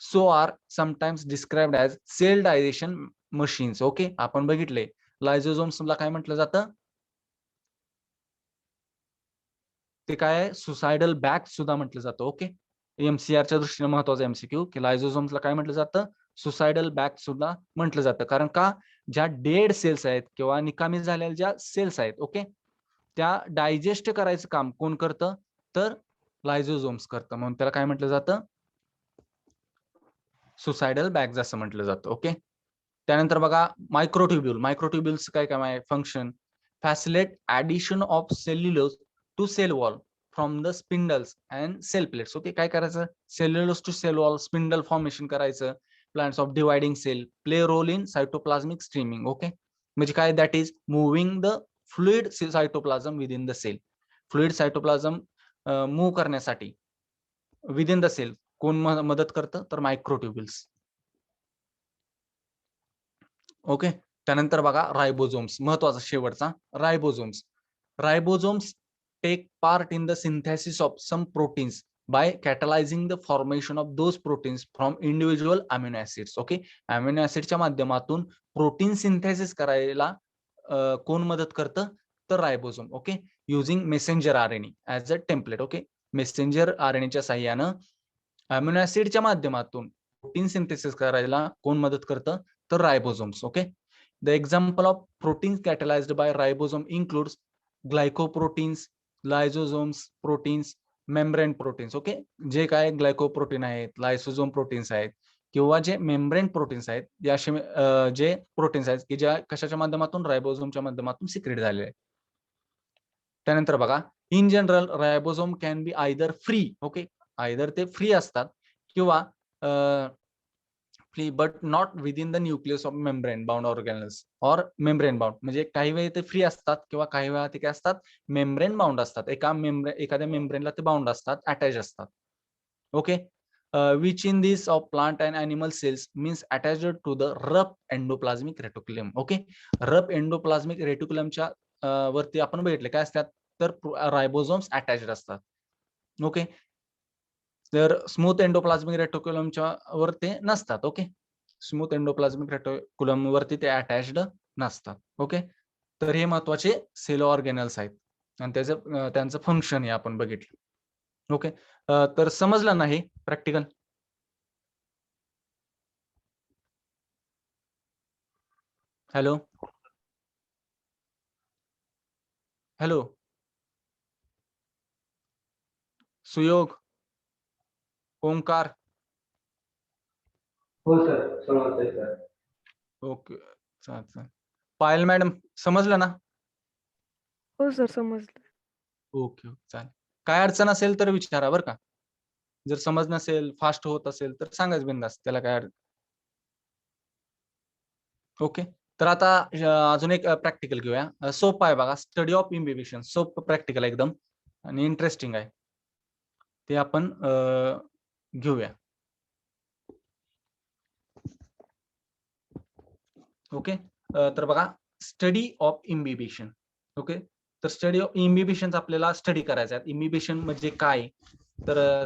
Speaker 1: so are sometimes described as cell digestion machines. Okay, आपण बघितले लायझोझोम्सला काय म्हटलं जातं, ते काय आहे, सुसायडल बॅग सुद्धा म्हटलं जातं. ओके, एमसीआरच्या दृष्टीने महत्वाचा एमसीक्यू, की लायझोझोम्सला काय म्हटलं जातं, सुसायडल बॅग सुद्धा म्हटलं जातं. कारण का, ज्या डेड सेल्स आहेत किंवा निकामी झालेल्या ज्या सेल्स आहेत, ओके, त्या डायजेस्ट करायचं काम कोण करतं, तर लायझोझोम्स करतं. म्हणून त्याला काय म्हटलं जातं, सुसायडल बॅग्स असं म्हटलं जातं. ओके, त्यानंतर बघा मायक्रोट्युब्यूल. मायक्रोट्युब्यूल्स काय काम आहे, function facilitate addition of cellulose to cell wall from the spindles and cell plates. Okay, काय करायचं, cellulose to cell wall, spindle formation करायचं, plants of dividing cell, play role in cytoplasmic streaming. Okay, म्हणजे काय, that is moving the fluid cytoplasm within the cell. Fluid cytoplasm move करण्यासाठी विदिन द सेल कोण मदत करतं, तर मायक्रोट्युब्युल्स. ओके, त्यानंतर बघा रायबोझोम्स, महत्वाचा शेवटचा, ribosomes. Ribosomes take part in the synthesis of some proteins by catalyzing the formation of those proteins from individual amino acids. Okay, amino ऍसिडच्या माध्यमातून प्रोटीन सिंथेसिस करायला कोण मदत करतं, तर ribosome. Okay, using messenger RNA as a template. Okay, messenger आरएनएच्या साह्यानं अमिनो ऍसिडच्या माध्यमातून प्रोटीन सिंथेसिस करायला कोण मदत करतं, तर ribosomes. Okay, the example of proteins catalysed by ribosome includes glycoproteins, lysosomes proteins, membrane proteins. Okay, जे काय ग्लायकोप्रोटीन आहेत, लायसोझोम प्रोटीन्स आहेत, किंवा जे मेम्ब्रेन प्रोटीन्स आहेत, या जे प्रोटीन्स आहेत की ज्या कशाच्या माध्यमातून, रायबोझोमच्या माध्यमातून सिक्रेट झालेले आहेत. त्यानंतर बघा, in general ribosome can be either free. Okay, either ते फ्री असतात किंवा free but not within the nucleus of membrane bound organelles or membrane bound. म्हणजे काही वेळा ते फ्री असतात किंवा काही वेळा ते काय असतात, मेम्ब्रेन बाउंड असतात. एखाद्या मेम्ब्रेनला ते बाउंड असतात, अटॅच असतात. Okay, which in this of plant and animal cells means attached to the rough endoplasmic reticulum. Okay, rough endoplasmic रेटिक्युलमच्या वरती आपण बघितले काय असतात, तर रायबोझोम्स अटॅच्ड असतात. ओके, तर स्मूथ एंडोप्लाझमिक रेटिक्युलमच्या वर ते नसतात. ओके, स्मूथ एंडोप्लाझमिक रेटिक्युलम वरती ते अटॅच्ड नसतात. ओके, तर हे महत्वाचे सेल ऑर्गॅनल्स आहेत आणि त्यांचं फंक्शन हे आपण बघितलं. ओके, तर समजलं नाही प्रॅक्टिकल. हॅलो हॅलो सुयोग, ओंकार.
Speaker 3: हो सर समजतंय सर.
Speaker 1: ओके चालेल. पायल मॅडम समजलं ना?
Speaker 4: हो सर समजलं.
Speaker 1: ओके चालेल. काय अडचण असेल तर विचारा बरं का. जर समज नसेल, फास्ट होत असेल तर सांगाच बिंदास, त्याला काय ओके. तर आता अजून एक प्रॅक्टिकल घेऊया. सोपं आहे बघा, स्टडी ऑफ इम्बिबिशन. सोपं प्रॅक्टिकल आहे एकदम आणि इंटरेस्टिंग आहे. ते आपण घेऊया. ओके. तर बघा, स्टडी ऑफ इम्बिबिशन. ओके. तर स्टडी ऑफ इम्बिबिशन आपल्याला स्टडी करायचा आहे. इम्बिबिशन म्हणजे काय, तर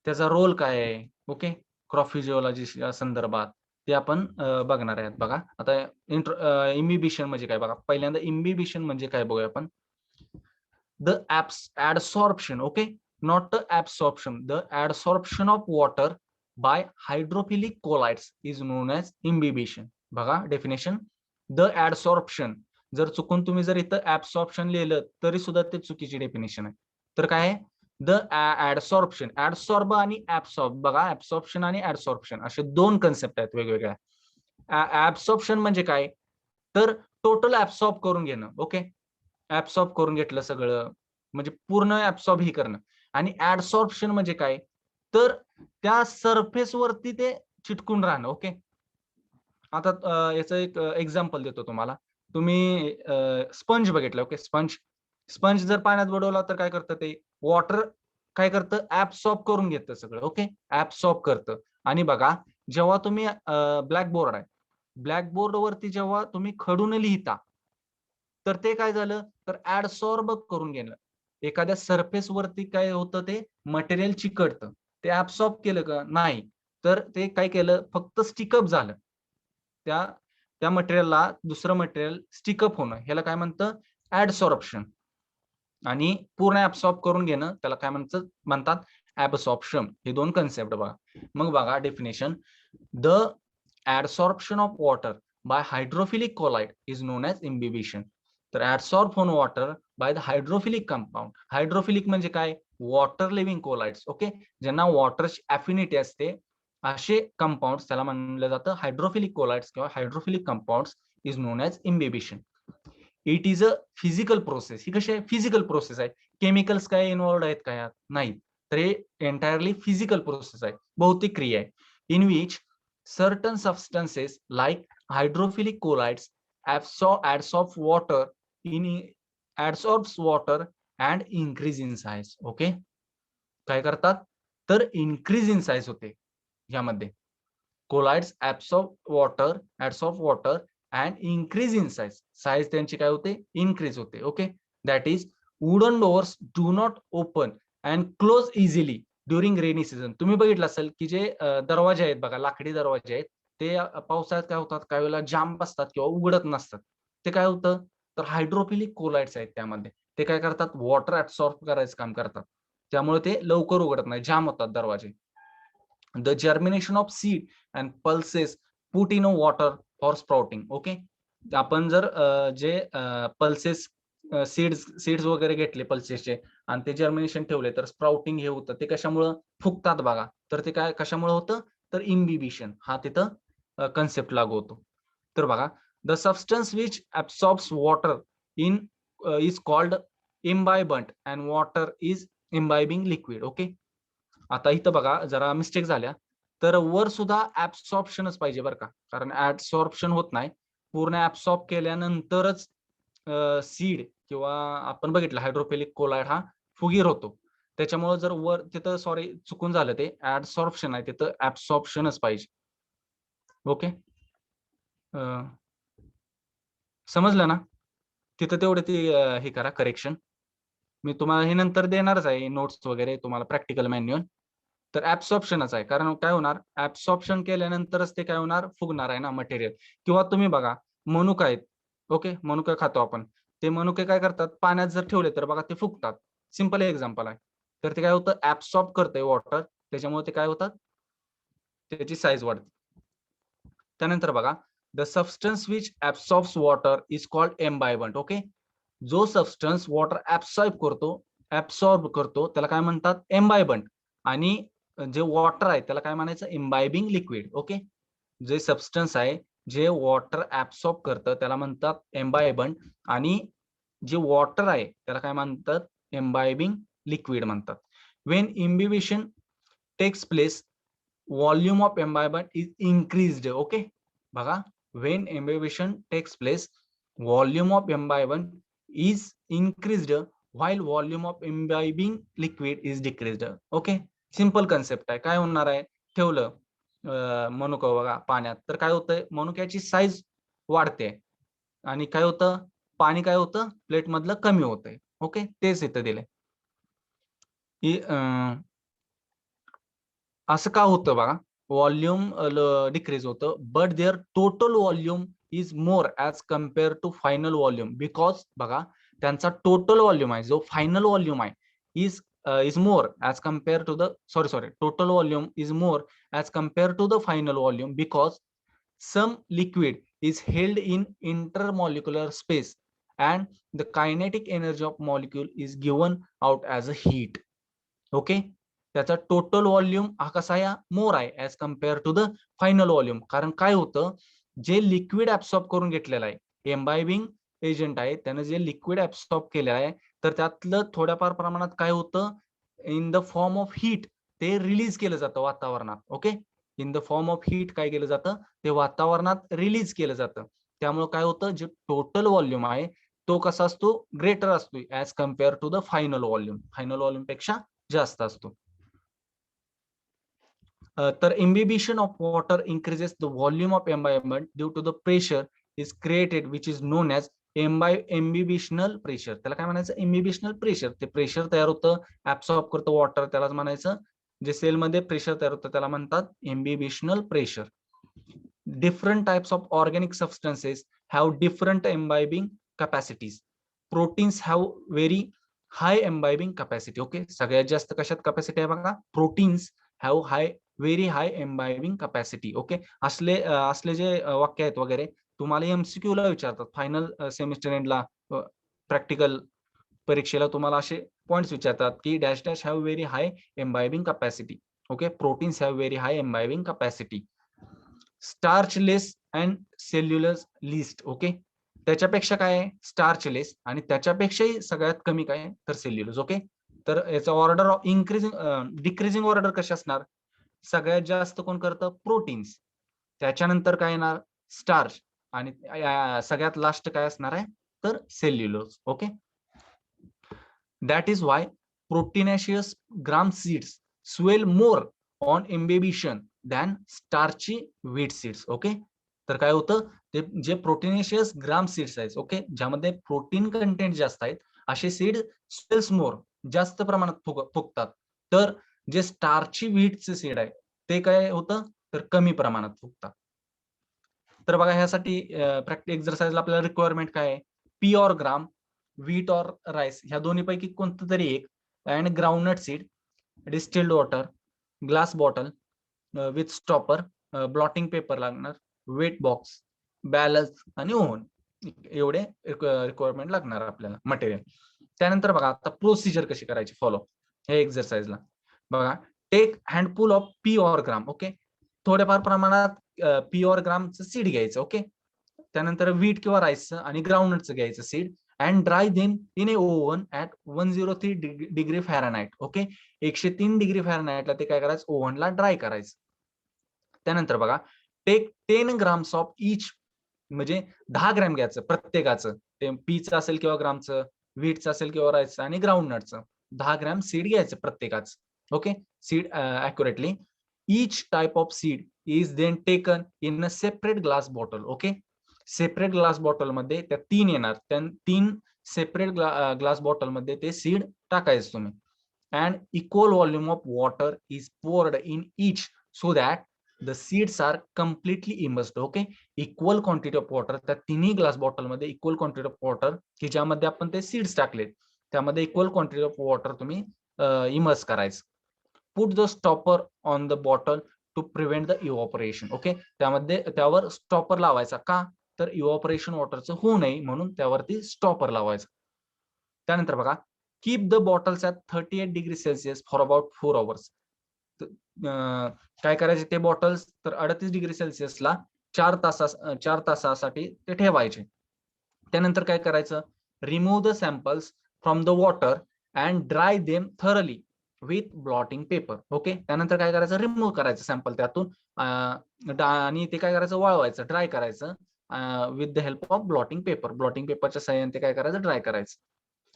Speaker 1: त्याचा रोल काय आहे, ओके, क्रॉप फिजिओलॉजी संदर्भात ते आपण बघणार आहेत. बघा आता इम्बिबिशन म्हणजे काय बघा. पहिल्यांदा इम्बिबिशन म्हणजे काय बघूया आपण. The adsorption, okay, not the absorption, the adsorption of water by hydrophilic colloids is known as imbibition. बघा डेफिनेशन, द adsorption. जर चुकून तुम्ही जर इथं ऍब्सॉर्प्शन लिहिलं तरी सुद्धा ते चुकीची डेफिनेशन आहे. तर काय आहे, द ऍडसॉर्प्शन. ऍडसॉर्ब आणि ऍब्सॉर्ब. बघा, ऍब्सॉर्प्शन आणि ऍडसॉर्प्शन असे दोन कन्सेप्ट आहेत वेगवेगळ्या. ऍब्सॉर्प्शन म्हणजे काय, तर टोटल ऍब्सॉर्ब करून घेणं. ओके, ऍब्सॉर्ब करून घेतलं सगळं म्हणजे पूर्ण ऍब्सॉर्ब ही करणं. आणि ऍडसॉर्प्शन म्हणजे काय, तर त्या सरफेस वरती ते चिटकून राहणं. ओके. आता याचं एक एक्झाम्पल देतो तुम्हाला. तुम्ही स्पंज बघितलं. ओके, स्पंज जर पाण्यात बुडवला तर काय करतं, ते वॉटर काय करतं, ऍब्सॉर्ब करून घेतं सगळं. ओके, ऍब्सॉर्ब करतं. आणि बघा, जेव्हा तुम्ही ब्लॅकबोर्ड आहे, ब्लॅकबोर्ड वरती जेव्हा तुम्ही खडून लिहिता तर ते काय झालं, तर ऍडसॉर्ब करून घेणं. एखाद्या सरफेस वरती काय होतं, ते मटेरियल चिकटतं. ते ऍब्सॉर्ब केलं का नाही, तर ते काय केलं, फक्त स्टिकअप झालं. त्या मटेरियलला दुसरं मटेरियल स्टिकअप होणं, ह्याला काय म्हणतं, ऍडसॉर्प्शन. आणि पूर्ण ऍब्सॉर्ब करून घेणं, त्याला काय म्हणतात, ऍब्सॉर्प्शन. हे दोन कन्सेप्ट बघा. मग बघा definition, the adsorption of water by hydrophilic colloid is known as imbibition. तर adsorb on water by the hydrophilic compound. Hydrophilic म्हणजे काय, वॉटर लिव्हिंग कोलाइड्स. ओके, ज्यांना वॉटरची अफिनिटी असते असे कंपाऊंड्स, त्याला म्हणलं जातं हायड्रोफिलिक कोलाइड्स किंवा hydrophilic compounds is known as imbibition. It is a physical process. ही कशी आहे, फिजिकल प्रोसेस आहे. केमिकल्स काय इन्व्हॉल्ड आहेत का यात, नाही. तर हे एंटायरली फिजिकल प्रोसेस आहे, भौतिक क्रिया आहे. In which certain substances like hydrophilic colloids adsorb water adsorbs water and increase in size. Okay, काय करतात, तर इन्क्रीज इन साइज होते यामध्ये. Colloids adsorb water and increase in size. Size त्यांची काय होते, इन्क्रीज होते. Okay, that is wooden doors do not open and close easily during rainy season. तुम्ही बघितलं असेल की जे दरवाजे आहेत बघा, लाकडी दरवाजे आहेत, ते पावसाळ्यात काय होतात, काही वेळेला जाम असतात किंवा उघडत नसतात. ते काय होतं, तर हायड्रोफिलिक कोलाइड्स आहेत त्यामध्ये. ते काय करतात, वॉटर ऍब्सॉर्ब करायचं काम करतात. त्यामुळे ते लवकर उघडत नाही, जाम होतात दरवाजे. The germination of seed and pulses put in a water for sprouting. Okay, आपण जर जे पल्सेस सीड्स वगैरे घेतले पल्सेसचे आणि ते जर्मिनेशन ठेवले तर स्प्राउटिंग हे होतं. ते कशामुळं फुगतात बघा, तर ते काय कशामुळे होतं, तर इम्बिबिशन हा तिथं कन्सेप्ट लागू होतो. तर बघा, the substance which absorbs water in is called imbibant and water is imbibing liquid. Okay, आता इथं बघा जरा मिस्टेक झाल्या, तर वर सुद्धा ऍब्सॉर्प्शनच पाहिजे बरं का, कारण ऍब्सॉर्प्शन होत नाही. पूर्ण ऍब्सॉर्ब केल्यानंतरच सीड किंवा आपण बघितलं हायड्रोफिलिक कोलाइड हा फुगीर होतो. त्याच्यामुळे जर वर तिथं सॉरी चुकून झालं, ते ऍडसॉर्प्शन आहे, तिथं ऍब्सॉर्प्शनच पाहिजे. ओके, समजलं ना, तिथं तेवढे ते हे करा करेक्शन. मी तुम्हाला हे नंतर देणारच आहे नोट्स वगैरे तुम्हाला, प्रॅक्टिकल मॅन्युअल. तर ऍब्सॉर्प्शनच आहे, कारण काय होणार, ऍब्सॉर्प्शन केल्यानंतरच ते काय होणार, फुगणार आहे ना मटेरियल. किंवा तुम्ही बघा, मनुका आहेत. ओके, मनुका खातो आपण. ते मनुके काय करतात, पाण्यात जर ठेवले तर बघा ते फुगतात. सिंपल एक्झाम्पल आहे. तर ते काय होतं, ऍब्सॉर्ब करतंय वॉटर, त्याच्यामुळे ते काय होतात, त्याची साईज वाढते. त्यानंतर बघा, the substance which absorbs water is called imbibant. Okay, जो सबस्टन्स वॉटर ऍब्सॉर्ब करतो त्याला काय म्हणतात, एम्बायबंट. आणि जे वॉटर आहे त्याला काय म्हणायचं, इम्बायबिंग लिक्विड. ओके, जे सबस्टन्स आहे जे वॉटर ऍब्सॉर्ब करतं त्याला म्हणतात एम्बायबंट, आणि जे वॉटर आहे त्याला काय म्हणतात, एम्बायबिंग लिक्विड म्हणतात. When imbibition takes place, volume of imbibant is increased. Okay, बघा, when imbibition takes place, volume of imbibant is increased while volume of imbibing liquid is decreased. Okay, simple concept आहे. काय होणार आहे, ठेवलं मनुका बघा पाण्यात, तर काय होतंय, मनुक्याची साईज वाढते आणि काय होतं, पाणी काय होतं प्लेट मधलं कमी होतंय. ओके, तेच इथं दिलंय. असं का होतं बघा, व्हॉल्यूम डिक्रीज होतं, but their total volume is more as compared to final volume, because बघा त्यांचा टोटल व्हॉल्यूम आहे, जो फायनल व्हॉल्यूम आहे is more as compared to the total volume is more as compared to the final volume, because some liquid is held in intermolecular space and the kinetic energy of molecule is given out as a heat. Okay, त्याचा टोटल व्हॉल्यूम हा कसा आहे, मोर आहे as compared to the final volume. कारण काय होतं, जे लिक्विड ऍब्सॉर्ब करून घेतलेलं आहे, एम्बायबिंग एजंट आहे, त्यानं जे लिक्विड ऍब्सॉर्ब केलेलं आहे, तर त्यातलं थोड्याफार प्रमाणात काय होतं, in the form of heat ते रिलीज केलं जातं वातावरणात. Okay, in the form of heat काय केलं जातं, ते वातावरणात रिलीज केलं जातं. त्यामुळे काय होतं, जे टोटल व्हॉल्यूम आहे तो कसा असतो, ग्रेटर असतो as compared to the final volume, final volume पेक्षा जास्त असतो. तर imbibition of water increases the volume of imbibement due to the pressure is created which is known as imbibitional pressure. त्याला काय म्हणायचं, imbibitional pressure. ते प्रेशर तयार होतं, ऍब्सॉर्ब करतं वॉटर, त्यालाच म्हणायचं, जे सेल मध्ये प्रेशर तयार होतं त्याला म्हणतात imbibitional pressure. Different types of organic substances have different imbibing capacities. Proteins have very high imbibing capacity. Okay, सगळ्यात जास्त कशात कॅपॅसिटी आहे बघा, proteins have very high imbibing capacity. Okay, असले जे वाक्य आहेत वगैरे तुम्हाला एमसीक्यू ला विचारतात, फायनल सेमिस्टर एंडला प्रॅक्टिकल परीक्षेला तुम्हाला असे पॉइंट्स विचारतात की dash dash have very high imbibing capacity. Okay, proteins have very high imbibing capacity. Starch less and cellulose least. Okay, त्याच्यापेक्षा काय आहे स्टार्चलेस, आणि त्याच्यापेक्षाही सगळ्यात कमी काय आहे तर सेल्युलोज. ओके, तर याचा order of increasing decreasing order कशी असणार, सगळ्यात जास्त कोण करतं, प्रोटीन्स, त्याच्यानंतर काय येणार स्टार्च, आणि सगळ्यात लास्ट काय असणार आहे तर cellulose. Okay, that is why proteinaceous gram seeds swell more on imbibition than starchy wheat seeds. Okay, तर काय होतं, ते जे प्रोटीनेशियस ग्राम सीड्स आहेत, ओके, ज्यामध्ये प्रोटीन कंटेंट जास्त आहेत, असे सीड स्वेल्स मोर, जास्त प्रमाणात फुगतात. तर जे स्टार्ची व्हीटचे सीड आहे ते काय होतं तर कमी प्रमाणात फुगतात. तर बघा ह्यासाठी प्रॅक्टिस एक्झरसाइजला आपल्याला रिक्वायरमेंट काय आहे, P or gram, wheat or rice, ह्या दोन्ही पैकी कोणतं तरी एक, and groundnut seed, distilled water, glass bottle with stopper, blotting paper लागणार, वेट बॉक्स, बॅलन्स आणि ओव्हन, एवढे रिक्वायरमेंट लागणार आपल्याला मटेरियल. त्यानंतर बघा आता प्रोसिजर कशी करायची फॉलो हे एक्झरसाइजला. बघा, take handful of pea or gram. Okay, थोड्याफार प्रमाणात पी ऑर ग्रामचं सीड घ्यायचं. ओके, त्यानंतर व्हीट किंवा राईसचं आणि ग्राउंडनटचं घ्यायचं seed, and dry them in a oven at 103 degree Fahrenheit. Okay, 103 degree फॅरनहाइटला ते काय करायचं, ओव्हनला ड्राय करायचं. त्यानंतर बघा, टेक 10 ग्राम्स ऑफ ईच, म्हणजे 10 ग्रॅम घ्यायचं प्रत्येकाचं, ते पीचं असेल किंवा ग्रामचं, व्हीटचं असेल किंवा राईसचं आणि ग्राउंडनटचं, 10 ग्रॅम सीड घ्यायचं प्रत्येकाचं. Okay, seed accurately. Each type of seed is then taken in a separate glass bottle. Okay, separate glass bottle मध्ये त्या 3 येणार, त्या 3 सेपरेट ग्लास बॉटल मध्ये ते सीड टाकायचं तुम्ही. And equal volume of water is poured in each so that the seeds are completely immersed. Okay, equal quantity of water, त्या तिन्ही ग्लास बॉटल मध्ये इक्वल क्वांटिटी ऑफ वॉटर की ज्यामध्ये आपण ते सीड्स टाकले त्यामध्ये इक्वल क्वांटिटी ऑफ वॉटर तुम्ही इमर्स करायचं. Put the stopper on the bottle to prevent the evaporation. Okay, त्यावर स्टॉपर लावायचा, का तर इव्हॉपरेशन वॉटरचं होऊ नये म्हणून त्यावरती स्टॉपर लावायचा. त्यानंतर बघा, keep the bottles at 38 degree Celsius for about 4 hours. काय करायचे ते बॉटल्स तर 38°C 4 तासासाठी ते ठेवायचे. त्यानंतर काय करायचं, remove the samples from the water and dry them thoroughly with blotting paper. Okay, त्यानंतर काय करायचं, रिमूव्ह करायचं सॅम्पल त्यातून आणि ते काय करायचं, वाळवायचं, ड्राय करायचं with the help of blotting paper. Blotting पेपरच्या साह्याने ते काय करायचं, ड्राय करायचं.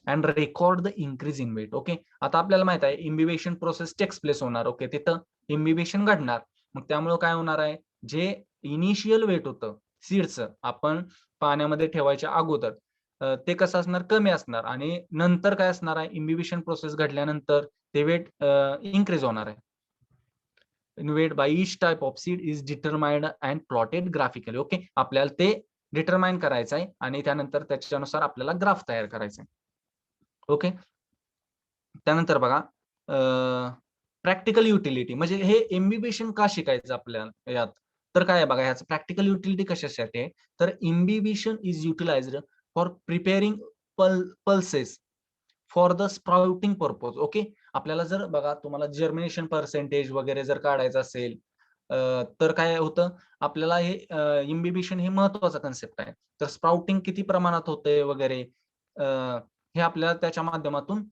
Speaker 1: And record the increase in weight. Okay, आता आपल्याला माहित आहे इम्बिबेशन प्रोसेस टेक्स प्लेस होणार. ओके, तिथं इम्बिबेशन घडणार. मग त्यामुळे काय होणार आहे, जे इनिशियल वेट होतं सीडचं आपण पाण्यामध्ये ठेवायच्या अगोदर ते कसं असणार, कमी असणार. आणि नंतर काय असणार आहे, इम्बिबेशन प्रोसेस घडल्यानंतर ते वेट इन्क्रीज होणार आहे. Weight by each type of seed is determined and plotted graphically. Okay, आपल्याला ते डिटरमाइन करायचं आहे आणि त्यानंतर त्याच्यानुसार आपल्याला ग्राफ तयार करायचा आहे. ओके, त्यानंतर बघा प्रॅक्टिकल युटिलिटी, म्हणजे हे इम्बिबेशन का शिकायचं आपल्याला यात, तर काय आहे बघा, ह्याचं प्रॅक्टिकल युटिलिटी कशासाठी आहे, तर imbibition is utilised for preparing pulses for the sprouting purpose. Okay, आपल्याला जर बघा तुम्हाला जर्मिनेशन पर्सेंटेज वगैरे जर काढायचं असेल तर काय होतं, आपल्याला हे इम्बिबेशन हे महत्वाचा कन्सेप्ट आहे. तर स्प्राउटिंग किती प्रमाणात होतंय वगैरे हे आपल्याला त्याच्या माध्यमातून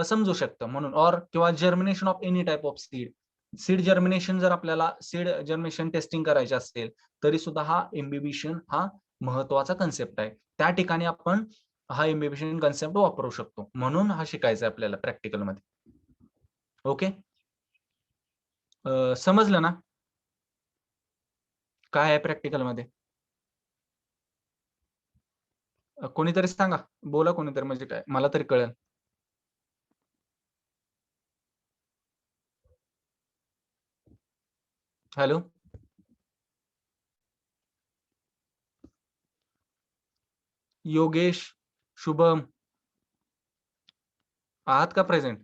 Speaker 1: समजू शकतं. म्हणून किंवा germination of any type of seed germination, जर आपल्याला सीड जर्मिनेशन टेस्टिंग करायचे असेल तरी सुद्धा हा इम्बिबेशन हा महत्वाचा कन्सेप्ट आहे. त्या ठिकाणी आपण हा इम्बिबेशन कन्सेप्ट वापरू शकतो, म्हणून हा शिकायचा आहे आपल्याला प्रॅक्टिकल मध्ये. ओके, समजलं ना काय आहे प्रॅक्टिकल मध्ये? कोणीतरी सांगा, बोला कोणीतरी, म्हणजे काय मला तरी कळेल. हॅलो, योगेश, शुभम, आहात का प्रेझेंट?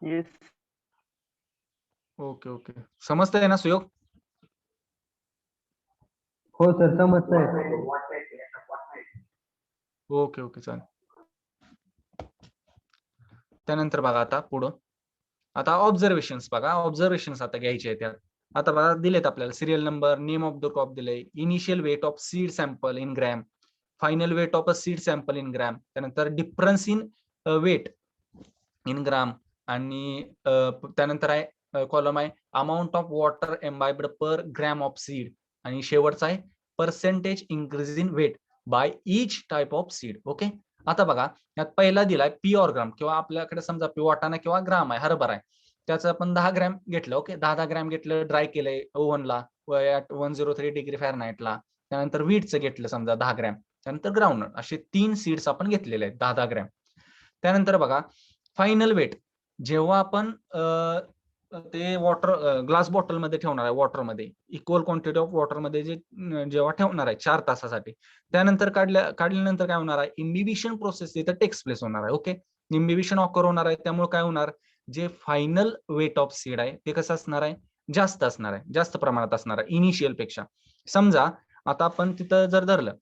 Speaker 3: येस.
Speaker 1: ओके ओके, समजतंय ना सुयोग?
Speaker 2: हो सर, समजतंय.
Speaker 1: ओके ओके, चालेल. त्यानंतर बघा आता पुढं, आता ऑब्झर्वेशन्स बघा, ऑब्झर्वेशन्स आता घ्यायचे आहेत त्यात. आता बघा दिलेत आपल्याला serial number, name of the crop दिले, initial weight of seed sample in gram, final weight of a seed sample in gram, त्यानंतर difference in weight in gram, आणि त्यानंतर आहे कॉलम आहे amount of water imbibed per gram of seed, आणि शेवटचा आहे percentage increase in weight by each type of seed. Okay, आता बघा यात पहिला दिलाय पी ऑर ग्राम, किंवा आपल्याकडे समजा पी वाटाणा किंवा ग्राम आहे, हरभरा आहे, त्याचं आपण 10 ग्रॅम घेतलं. ओके, 10 ग्रॅम घेतलं, ड्राय केलंय ओव्हनला 103° फॅरनहाइटला. त्यानंतर वीटचं घेतलं समजा 10 ग्रॅम, त्यानंतर ग्राउंडनट, असे 3 सीड्स आपण घेतलेले आहेत 10 ग्रॅम. त्यानंतर बघा फायनल वेट, जेव्हा आपण ते वॉटर ग्लास बॉटल मध्ये ठेवणार आहे, वॉटरमध्ये इक्वल क्वांटिटी ऑफ वॉटरमध्ये जेव्हा ठेवणार आहे 4 तासासाठी, त्यानंतर काढल्यानंतर काय होणार आहे, इम्बिबिशन प्रोसेस इथं टेक्स प्लेस होणार आहे. ओके, इम्बिबिशन ऑकर होणार आहे, त्यामुळे काय होणार, जे फायनल वेट ऑफ सीड आहे ते कसं असणार आहे, जास्त असणार आहे, जास्त प्रमाणात असणार आहे इनिशियल पेक्षा. समजा आता आपण तिथं जर धरलं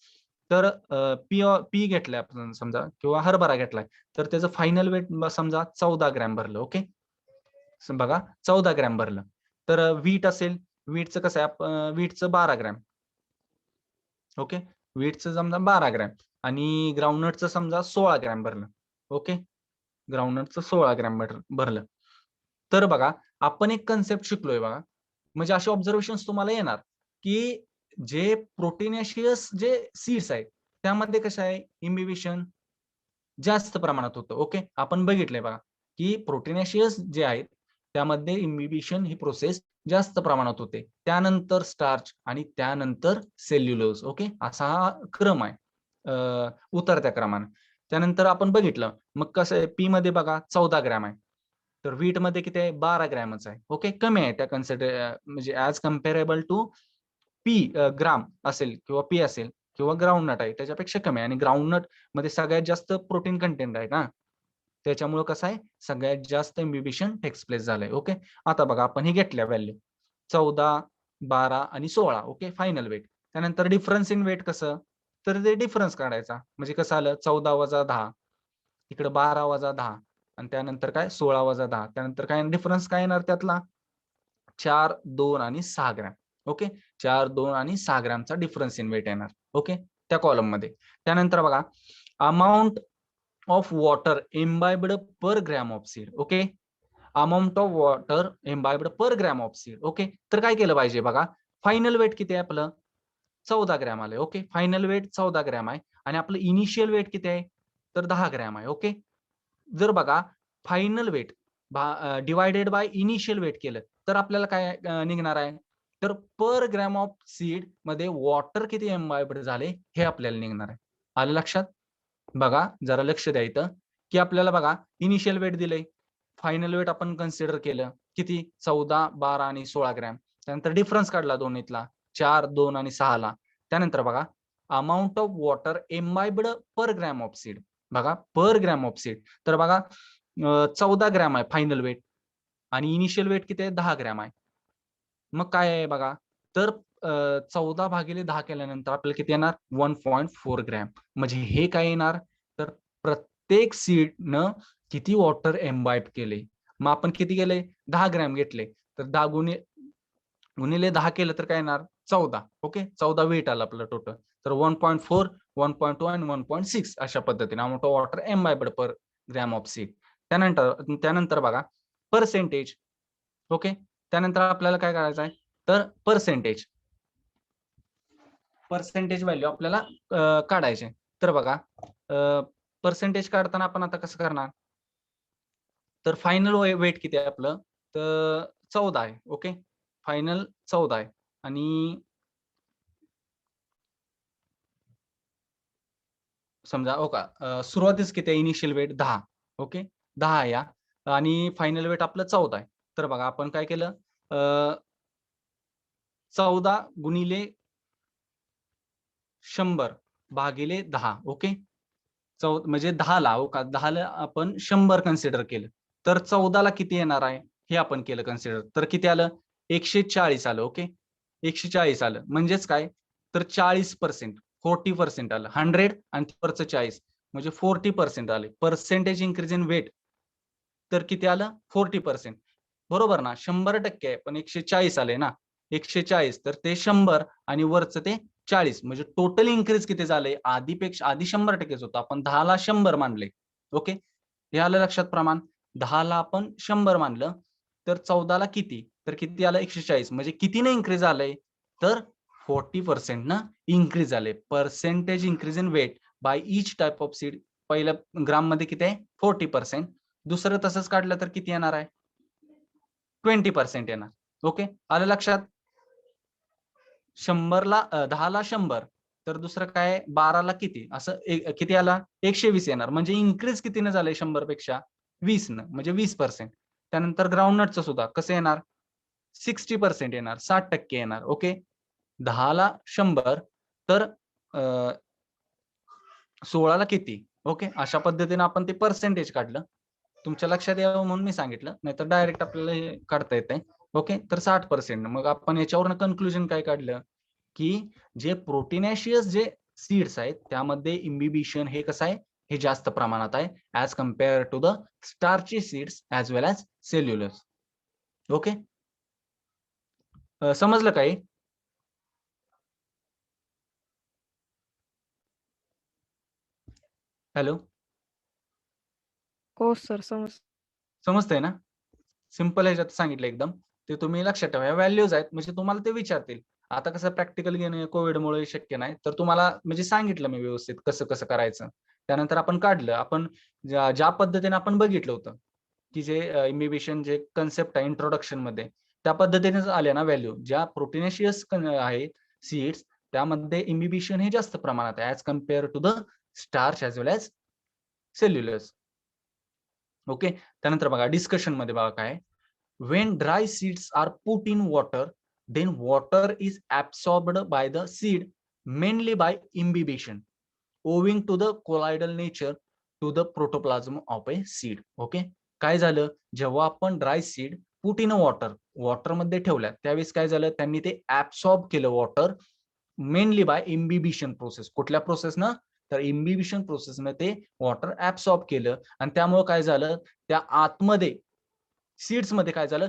Speaker 1: तर पी घेतलाय आपण समजा, किंवा हरभरा घेतलाय, तर त्याचं फायनल वेट समजा 14 ग्रॅम भरलं. ओके, बघा 14 ग्रॅम भरलं. तर वीट असेल, वीटचं कसं आहे, वीटचं 12 ग्रॅम. ओके, वीटचं समजा 12 ग्रॅम, आणि ग्राउंडनटचं समजा 16 ग्रॅम भरलं. ओके, ग्राउंडनटचं 16 ग्रॅम भरलं. तर बघा आपण एक कन्सेप्ट शिकलोय बघा, म्हणजे असे ऑब्झर्वेशन तुम्हाला येणार की जे प्रोटीनेशियस जे सीड्स आहेत त्यामध्ये कसं आहे, इम्बिबिशन जास्त प्रमाणात होतं. ओके, आपण बघितलंय बघा की प्रोटीनेशियस जे आहेत त्यामध्ये इम्बिबिशन ही प्रोसेस जास्त प्रमाणात होते, त्यानंतर स्टार्च आणि त्यानंतर सेल्युलोज. ओके, असा हा क्रम आहे उतरत्या क्रमाने. त्यानंतर आपण बघितलं मग कसं आहे, पी मध्ये बघा 14 ग्रॅम आहे, तर वीट मध्ये किती आहे, 12 ग्रॅमच आहे. ओके, कमी आहे त्या म्हणजे ऍज कम्पेरेबल टू पी ग्राम असेल किंवा पी असेल किंवा ग्राउंडनट आहे त्याच्यापेक्षा कमी आहे, आणि ग्राउंडनट मध्ये सगळ्यात जास्त प्रोटीन कंटेंट आहे ना, त्याच्यामुळे कसं आहे, सगळ्यात जास्त इम्बिबिशन टेक्स प्लेस झालंय. ओके, आता बघा आपण हे घेतल्या व्हॅल्यू 14, 12 आणि 16. Okay, final weight. त्यानंतर डिफरन्स इन वेट कसं, तर ते डिफरन्स काढायचा, म्हणजे कसं आलं 14 - 10, इकडे 12 - 10, आणि त्यानंतर काय 16 वजा 10, त्यानंतर काय डिफरन्स काय येणार त्यातला 4, 2 आणि 6 ग्रॅम. ओके, 4, 2 आणि 6 ग्रॅमचा डिफरन्स इन वेट येणार. ओके, त्या कॉलम मध्ये. त्यानंतर बघा amount of water imbibed per gram of seed. Okay, amount of water imbibed per gram of seed. Okay, तर काय केलं पाहिजे बघा, फायनल वेट किती आहे आपलं 14 ग्रॅम आलंय. ओके, फायनल वेट 14 ग्रॅम आहे आणि आपलं इनिशियल वेट किती आहे तर 10 ग्रॅम आहे. ओके, जर बघा final weight divided by initial weight केलं तर आपल्याला काय निघणार आहे तर पर ग्रॅम ऑफ सीड मध्ये वॉटर किती एम्बाइब्ड झाले हे आपल्याला निघणार आहे. आलं लक्षात? बघा जरा लक्ष द्या इथं की आपल्याला बघा इनिशियल वेट दिलंय, फायनल वेट आपण कन्सिडर केलं किती 14, 12 आणि 16 ग्रॅम. त्यानंतर डिफरन्स काढला दोन्हीतला 4, 2 आणि 6 ला. त्यानंतर बघा amount of water imbibed per gram of seed. बघा पर ग्रॅम ऑफ सीड तर बघा 14 ग्रॅम आहे फायनल वेट आणि इनिशियल वेट किती आहे 10 ग्रॅम आहे. मग काय आहे बघा तर 14 भागिले 10 केल्यानंतर आपल्याला किती येणार 1.4 ग्रॅम. म्हणजे हे काय येणार तर प्रत्येक सीडनं किती वॉटर एम्बाइब केले. मग आपण किती केले 10 ग्रॅम घेतले तर 10 गुणिले 10 केलं तर काय येणार 14. ओके, 14 वेट आलं आपलं टोटल. तर 1.4, 1.2 आणि 1.6 अशा पद्धतीने amount of water imbibed per gram of seed. त्यानंतर बघा पर्सेंटेज. ओके, त्यानंतर आपल्याला काय करायचं आहे तर पर्सेंटेज व्हॅल्यू आपल्याला काढायचे. तर बघा पर्सेंटेज काढताना आपण आता कसं करणार तर फायनल वेट किती आहे आपलं तर 14 आहे. ओके, फायनल 14 आहे आणि समजा हो का सुरुवातीच किती आहे इनिशियल वेट 10. ओके, 10 आहे या आणि फायनल वेट आपलं 14 आहे. तर बघा आपण काय केलं 14 गुणिले 100 भागिले 10. ओके, म्हणजे 10 ला हो का 10 ला आपण 100 कन्सिडर केलं तर 14 ला किती येणार आहे हे आपण केलं कन्सिडर तर किती आलं 140 आलं. ओके, 140 आलं म्हणजेच काय तर 40%, 40% आलं. 100 आणि वरचं 40 म्हणजे 40% आले. पर्सेंटेज इन्क्रीज इन वेट तर किती आलं 40%. बरोबर ना, 100% आहे पण 140 आले ना, 140 तर ते 100 आणि वरचं ते 40 म्हणजे टोटल इन्क्रीज किती झाले आधी 100%च होतं, आपण 10 ला 100 मानले. ओके, हे आलं लक्षात प्रमाण. 10 ला आपण 100 मानलं तर 14 ला किती तर किती आलं 140 म्हणजे कितीने इन्क्रीज आलंय तर 40% ना इन्क्रीज झाले. Percentage increase in weight by each type of seed. पहिल्या ग्राम मध्ये किती आहे 40%, दुसरं तसंच काढलं तर किती येणार आहे 20% येणार. ओके, आलं लक्षात. 100 ला 10 ला 100 तर दुसरं काय 12 ला किती असं किती आला 120 येणार. म्हणजे इन्क्रीज कितीने झालंय 100 पेक्षा 20 न म्हणजे 20%. त्यानंतर ग्राउंडनटचं सुद्धा कसं येणार 60% येणार, 60% येणार. ओके, 10 ला 100 तर 16 ला किती. ओके, अशा पद्धतीने आपण ते पर्सेंटेज काढलं. तुमच्या लक्षात यावं म्हणून मी सांगितलं, नाहीतर डायरेक्ट आपल्याला हे काढता येतंय. ओके, तर 60%. मग आपण याच्यावरनं कन्क्लुजन काय काढलं की जे प्रोटीनॅशियस जे सीड्स आहेत त्यामध्ये इम्बिबिशन हे कसं आहे हे जास्त प्रमाणात आहे as compared to the starchy seeds as well as cellulose. Okay, समजलं काही? हॅलो,
Speaker 4: हो सर
Speaker 1: समजतंय ना? सिंपल ह्याच्यात सांगितलं एकदम. ते तुम्ही लक्षात ठेवा. या व्हॅल्यूज आहेत म्हणजे तुम्हाला ते विचारतील. आता कसं प्रॅक्टिकल घेणं कोविडमुळे शक्य नाही, तर तुम्हाला म्हणजे सांगितलं मी व्यवस्थित कसं कसं करायचं. त्यानंतर आपण काढलं. आपण ज्या पद्धतीने आपण बघितलं होतं की जे इम्बिबिशन जे कन्सेप्ट आहे इंट्रोडक्शन मध्ये त्या पद्धतीनेच आले ना व्हॅल्यू. ज्या प्रोटीनेशियस आहेत सीड्स त्यामध्ये इम्बिबिशन हे जास्त प्रमाणात आहे as compared to the starch as well as cellulose. Okay, त्यानंतर बघा डिस्कशन मध्ये बघा काय when dry seeds are put in water then water is absorbed by the seed mainly by imbibition owing to the colloidal nature to the protoplasm of a seed. Okay, काय झालं जेव्हा आपण dry seed put in water मध्ये ठेवल्या त्यावेळेस काय झालं त्यांनी ते ऍब्सॉर्ब केलं water mainly by imbibition process. कुठल्या प्रोसेस ना तर इम्बिबिशन प्रोसेसमध्ये ते वॉटर ऍब्सॉर्ब केलं आणि त्यामुळे काय झालं, त्या आतमध्ये सीड्स मध्ये काय झालं,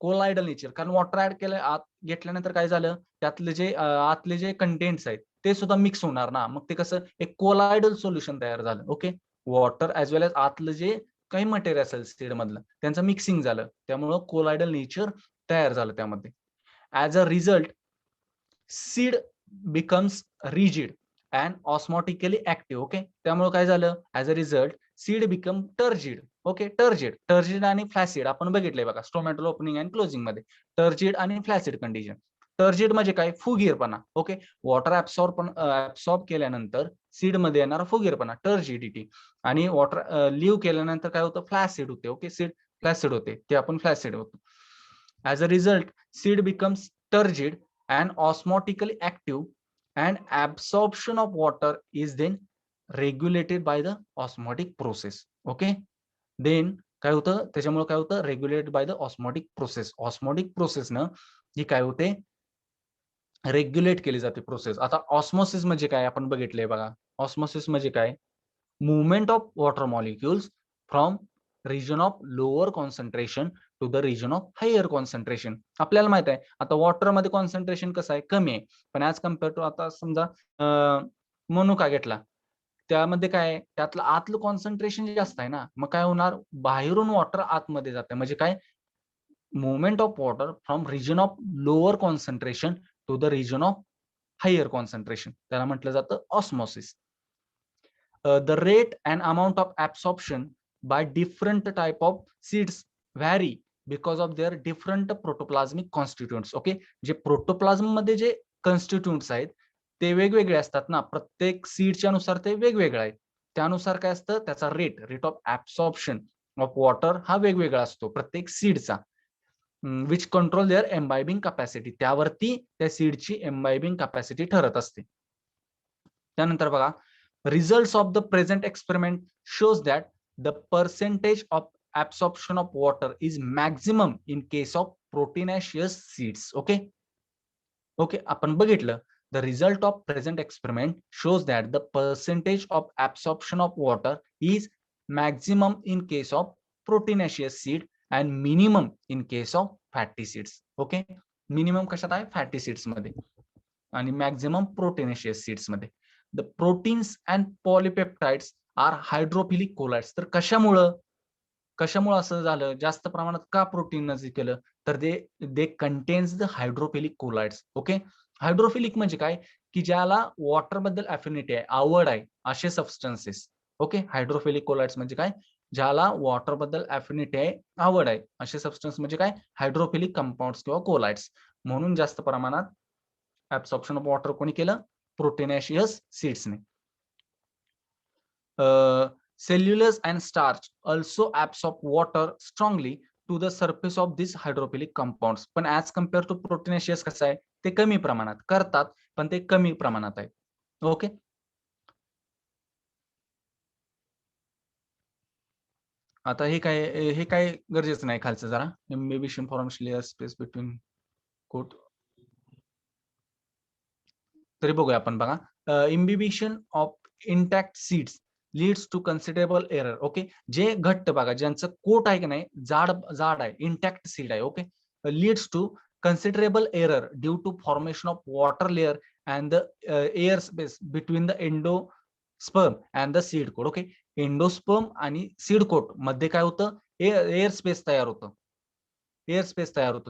Speaker 1: कोलायडल नेचर, कारण वॉटर ऍड केलं आत घेतल्यानंतर काय झालं, त्यातले जे आतले जे कंटेंट्स आहेत ते सुद्धा मिक्स होणार ना, मग ते कसं एक कोलायडल सोल्युशन तयार झालं. ओके, वॉटर ऍज वेल एज आतलं जे काही मटेरियल असेल सीड मधलं त्यांचं मिक्सिंग झालं, त्यामुळं कोलायडल नेचर तयार झालं त्यामध्ये. As a result seed becomes rigid and osmotically active. Okay, त्यामुळे काय झालं, as a result seed become turgid. Okay, turgid आणि फ्लॅसिड आपण बघितलंय बघा स्टोमॅटल ओपनिंग अँड क्लोजिंग मध्ये, टर्जिड आणि फ्लॅसिड कंडिशन. टर्जिड म्हणजे काय, फुगीरपणा. ओके, वॉटर ऍब्सॉर्ब केल्यानंतर सीड मध्ये येणारा फुगीरपणा, टर्जिडिटी, आणि वॉटर लिव्ह केल्यानंतर काय होतं, फ्लॅसिड होते. ओके, सीड फ्लॅसिड होते, ते आपण फ्लॅसिड होतो. As a result seed becomes turgid and osmotically active and absorption of water is then regulated by the osmotic process. Okay, then काय होतं, त्याच्यामुळे काय होतं, regulated by the osmotic process. Osmotic process न ही काय होते, रेग्युलेट केली जाते प्रोसेस. आता ऑस्मोसिस म्हणजे काय आपण बघितलंय बघा. ऑस्मोसिस म्हणजे काय, movement of water molecules from region of lower concentration to the region of higher concentration. आपल्याला माहित आहे आता वॉटर मध्ये कॉन्सन्ट्रेशन कसं आहे, कमी आहे, पण ऍज कम्पेअर टू आता समजा मनुका घेतला, त्यामध्ये काय आहे, त्यातलं आतलं कॉन्सन्ट्रेशन जास्त आहे ना, मग काय होणार, बाहेरून वॉटर आतमध्ये जाते, म्हणजे काय, movement of water from region of lower concentration to the region of higher concentration, त्याला म्हटलं जातं osmosis. The rate and amount of absorption by different type of seeds vary because of their different protoplasmic constituents. Okay, जे प्रोटोप्लाझम मध्ये जे कॉन्स्टिट्युएंट्स आहेत ते वेगवेगळे असतात ना, प्रत्येक सीडच्या नुसार ते वेगवेगळे आहेत. त्यानुसार काय असतं, त्याचा rate of absorption of water हा वेगवेगळा असतो प्रत्येक सीडचा, विच कंट्रोल देअर एम्बायबिंग कॅपॅसिटी, त्यावरती त्या सीडची एम्बायबिंग कॅपॅसिटी ठरत असते. त्यानंतर बघा, results of the present experiment shows that the percentage of absorption of water is maximum in case of proteinaceous seeds. Okay, आपण बघितलं, the result of present experiment shows that the percentage of absorption of water is maximum in case of proteinaceous seed and minimum in case of fatty seeds. Okay, minimum कशात आहे, fatty seeds मध्ये, आणि maximum proteinaceous seeds मध्ये. The proteins and polypeptides are hydrophilic colloids. तर कशामुळं असं झालं, जास्त प्रमाणात का प्रोटीन केलं, तर they contains the hydrophilic colloids. Okay, hydrophilic म्हणजे काय, की ज्याला वॉटर बद्दल अफिनिटी आहे, आवड आहे, असे सबस्टन्सेस. ओके, हायड्रोफिलिक कोलाइड्स म्हणजे काय, ज्याला वॉटर बद्दल अफिनिटी आहे, आवड आहे, असे सबस्टन्स म्हणजे काय, हायड्रोफिलिक कंपाऊंड्स किंवा कोलाइड्स. म्हणून जास्त प्रमाणात ऍब्सॉर्प्शन ऑफ वॉटर कोणी केलं, proteinaceous सीड्सने. Cellulose and starch also absorb water strongly to the surface of these hydrophilic compounds. पण ऍज कम्पेअर टू प्रोटीनेशियस कसं आहे, ते कमी प्रमाणात करतात, पण ते कमी प्रमाणात आहे. ओके, आता हे काय गरजेचं नाही खालचं जरा, imbibition forms layer space between coat, तरी बघूया आपण बघा. Imbibition of intact seeds leads to considerable error. Okay, जे घट्ट बघा, ज्यांचं कोट आहे की नाही, जाड आहे, इंटॅक्ट सीड आहे. Okay, leads to considerable error due to formation of water layer and the air space between the endosperm and the seed coat. Okay, endosperm आणि सीड कोट मध्ये काय होतं, एअर स्पेस तयार होतं,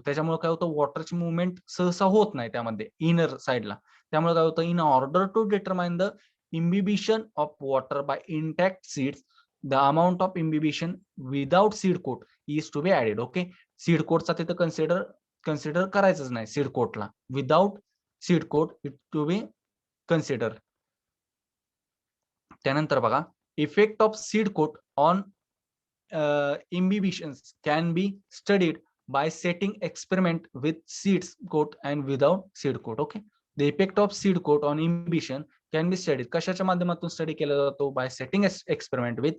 Speaker 1: त्याच्यामुळे काय होतं, वॉटरची मुवमेंट सहसा होत नाही त्यामध्ये इनर साइडला. त्यामुळे काय होतं, in order to determine the imbibition of water by intact seeds, the amount of imbibition without seed coat is to be added. Okay, seed coat चा तिथे कन्सिडर करायचंच नाही, सीड कोटला, without seed coat it to be consider. त्यानंतर बघा, effect of seed coat on imbibitions can be studied by setting experiment with seed coat and without seed coat. Okay, the effect of seed coat on imbibition can be studied, कशाच्या माध्यमातून स्टडी केला जातो, by setting experiment with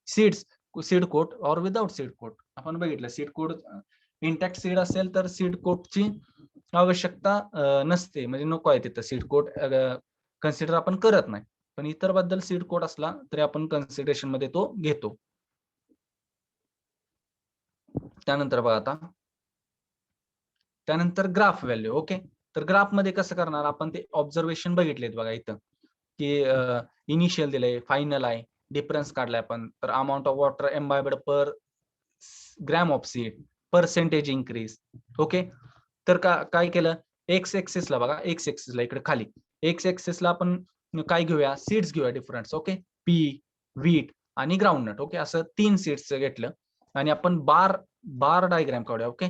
Speaker 1: seed coat or without seed coat. आपण बघितलं, सीड कोट इंटॅक्ट सीड असेल तर सीड कोटची आवश्यकता नसते, म्हणजे नको आहे तिथं, सीड कोट कन्सिडर आपण करत नाही. पण इतर बद्दल सीड कोड असला तरी आपण कन्सिडरेशन मध्ये तो घेतो. त्यानंतर बघा आता, त्यानंतर ग्राफ व्हॅल्यू. ओके, तर ग्राफ मध्ये कसं करणार आपण, ते ऑब्झर्वेशन बघितलेत बघा इथं, की इनिशियल दिलंय, फायनल आहे, डिफरन्स काढलाय आपण, तर amount of water imbibed per gram of seed, percentage increase. Okay, तर काय केलं, एक्स एक्सिसला बघा, एक्स एक्सिसला इकडे खाली एक्स एक्सिसला आपण काय घेऊया, सीड्स घेऊया डिफरन्स. ओके, पी, व्हीट आणि ग्राउंडनट. ओके, असं 3 सीड्स घेतलं आणि आपण बार डायग्राम काढूया. ओके,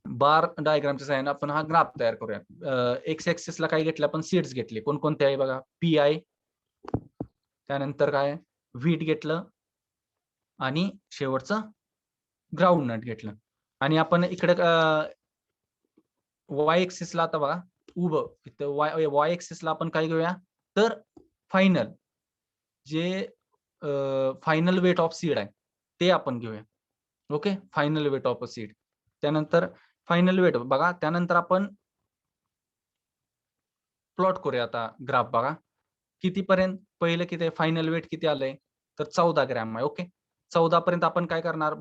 Speaker 1: बार डायग्रामच्या सहाय्याने आपण हा ग्राफ तयार करूया. एक्स एक्सिसला काय घेतलं आपण, सीड्स घेतले, कोणकोणते आहे बघा, पी आहे, त्यानंतर काय व्हीट घेतलं आणि शेवटचं ग्राउंडनट घेतलं. आणि आपण इकडे वाय एक्सिसला आता बघा उभं, इथं वाय एक्सिसला आपण काय घेऊया, तर फायनल जे फायनल वेट ऑफ सीड आहे ते आपण घेऊया. Okay, final weight of a seed, त्यानंतर फायनल वेट बघा, त्यानंतर आपण प्लॉट करूया आता ग्राफ. बघा कितीपर्यंत, पहिलं किती फायनल वेट किती आलंय, तर 14 ग्रॅम आहे. ओके, 14 पर्यंत आपण काय करणार,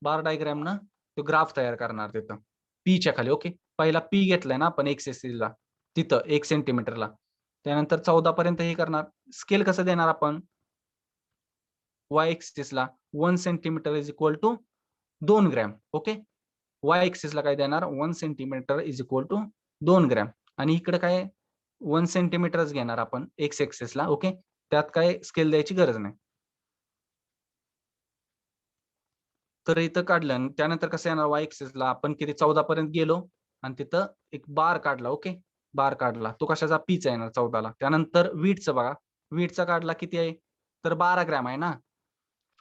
Speaker 1: बार डायग्राम ना तो ग्राफ तयार करणार तिथं पीच्या खाली. ओके, पहिला पी घेतलाय ना आपण एक्स एक्सिसला, तिथं 1 सेंटीमीटरला, त्यानंतर 14 पर्यंत हे करणार. स्केल कसं देणार आपण, वाय एक्सिसला 1 centimetre is equal to 2 gram. Okay, Y एक्सिसला काय देणार, 1 centimetre is equal to 2 gram. आणि इकडे काय 1 सेंटीमीटरच घेणार आपण एक्स एक्सिसला. ओके, त्यात काय स्केल द्यायची गरज नाही. तर इथं काढलं आणि त्यानंतर कसं येणार, वाय एक्सिसला आपण किती 14 पर्यंत गेलो आणि तिथं एक बार काढला. ओके, बार काढला, तो कशाचा, पीचा येणार 14ला. त्यानंतर वीटचं बघा, वीटचा काढला किती आहे, तर 12 ग्रॅम आहे ना,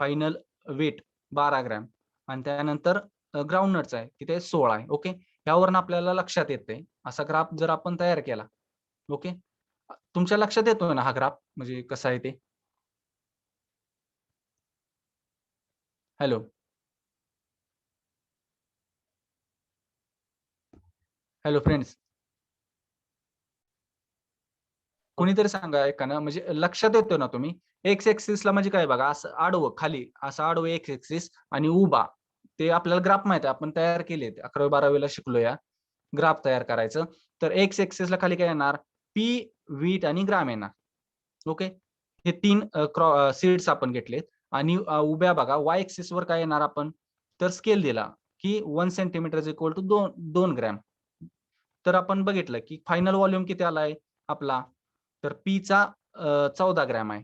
Speaker 1: फायनल वेट 12 ग्रॅम. आणि त्यानंतर ग्राउंडनटचा आहे किती आहे, 16 आहे. ओके, यावरून आपल्याला लक्षात येते, असा ग्राफ जर आपण तयार केला. ओके, तुमच्या लक्षात येतोय ना हा ग्राफ, म्हणजे कसा आहे ते. हॅलो हॅलो फ्रेंड्स, कोणीतरी सांगा एकानं, म्हणजे लक्षात येतो ना तुम्ही. एक्स एक्सिसला म्हणजे काय बघा, असं आडवं खाली, असं आडवं एक्स एक्सिस आणि उभा, ते आपल्याला ग्राफ माहिती आहे, आपण तयार केले, 11वी-12वीला शिकलो या ग्राफ तयार करायचं. तर एक्स एक्सिसला खाली काय येणार, पी, व्हीट आणि ग्राम येणार. ओके, हे 3 सीड्स आपण घेतलेत. आणि उभ्या बघा वाय एक्सिस वर काय येणार आपण, तर स्केल दिला की 1 centimetre is equal to 2 gram. तर आपण बघितलं की फायनल व्हॉल्यूम किती आलाय आपला, तर पीचा 14 ग्रॅम आहे,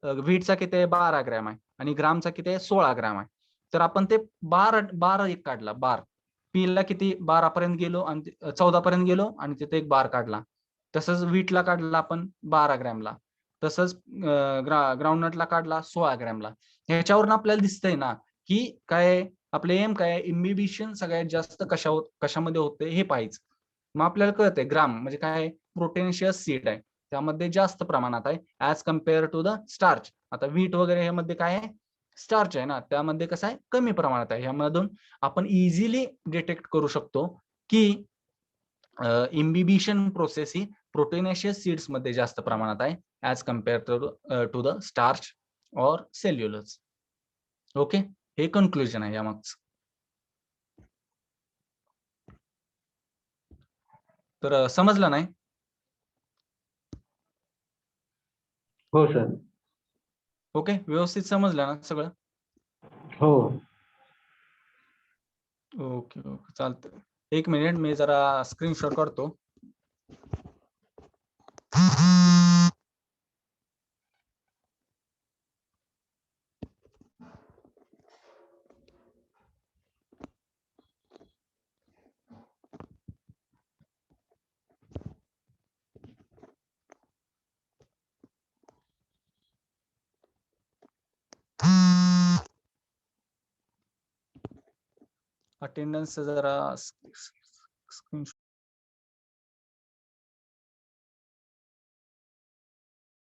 Speaker 1: व्हीटचा किती आहे 12 ग्रॅम आहे आणि ग्रामचा किती आहे 16 ग्रॅम आहे. तर आपण ते बार एक काढला, बार पीला किती 12 पर्यंत गेलो आणि 14 पर्यंत गेलो आणि तिथे एक बार काढला. तसंच व्हीटला काढला आपण 12 ग्रॅमला, तसंच ग्राउंडनटला काढला 16 ग्रॅमला. ह्याच्यावरून आपल्याला दिसतंय ना की काय आपले एम काय, इम्बिबिशन सगळ्यात जास्त कशामध्ये होते हे पाहायचं. मग आपल्याला कळतंय ग्राम म्हणजे काय, प्रोटेन्शियस सीड आहे, त्यामध्ये जास्त प्रमाणात आहे as compared to the starch. आता व्हीट वगैरे ह्यामध्ये काय आहे, स्टार्च आहे ना, त्यामध्ये कसं आहे कमी प्रमाणात आहे. ह्यामधून आपण इझिली डिटेक्ट करू शकतो की इम्बिबिशन प्रोसेस ही प्रोटेनेशियस सीड्स मध्ये जास्त प्रमाणात आहे as compared to the starch or cellulose. Okay, हे कन्क्लुजन आहे यामागचं. तर समजलं नाही.
Speaker 2: हो सर.
Speaker 1: ओके, व्यवस्थित समजलं ना सगळं.
Speaker 2: हो.
Speaker 1: ओके ओके, चालतं. 1 मिनिट, मी जरा स्क्रीनशॉट काढतो. अटेंडन्स जरा स्क्रीनशॉट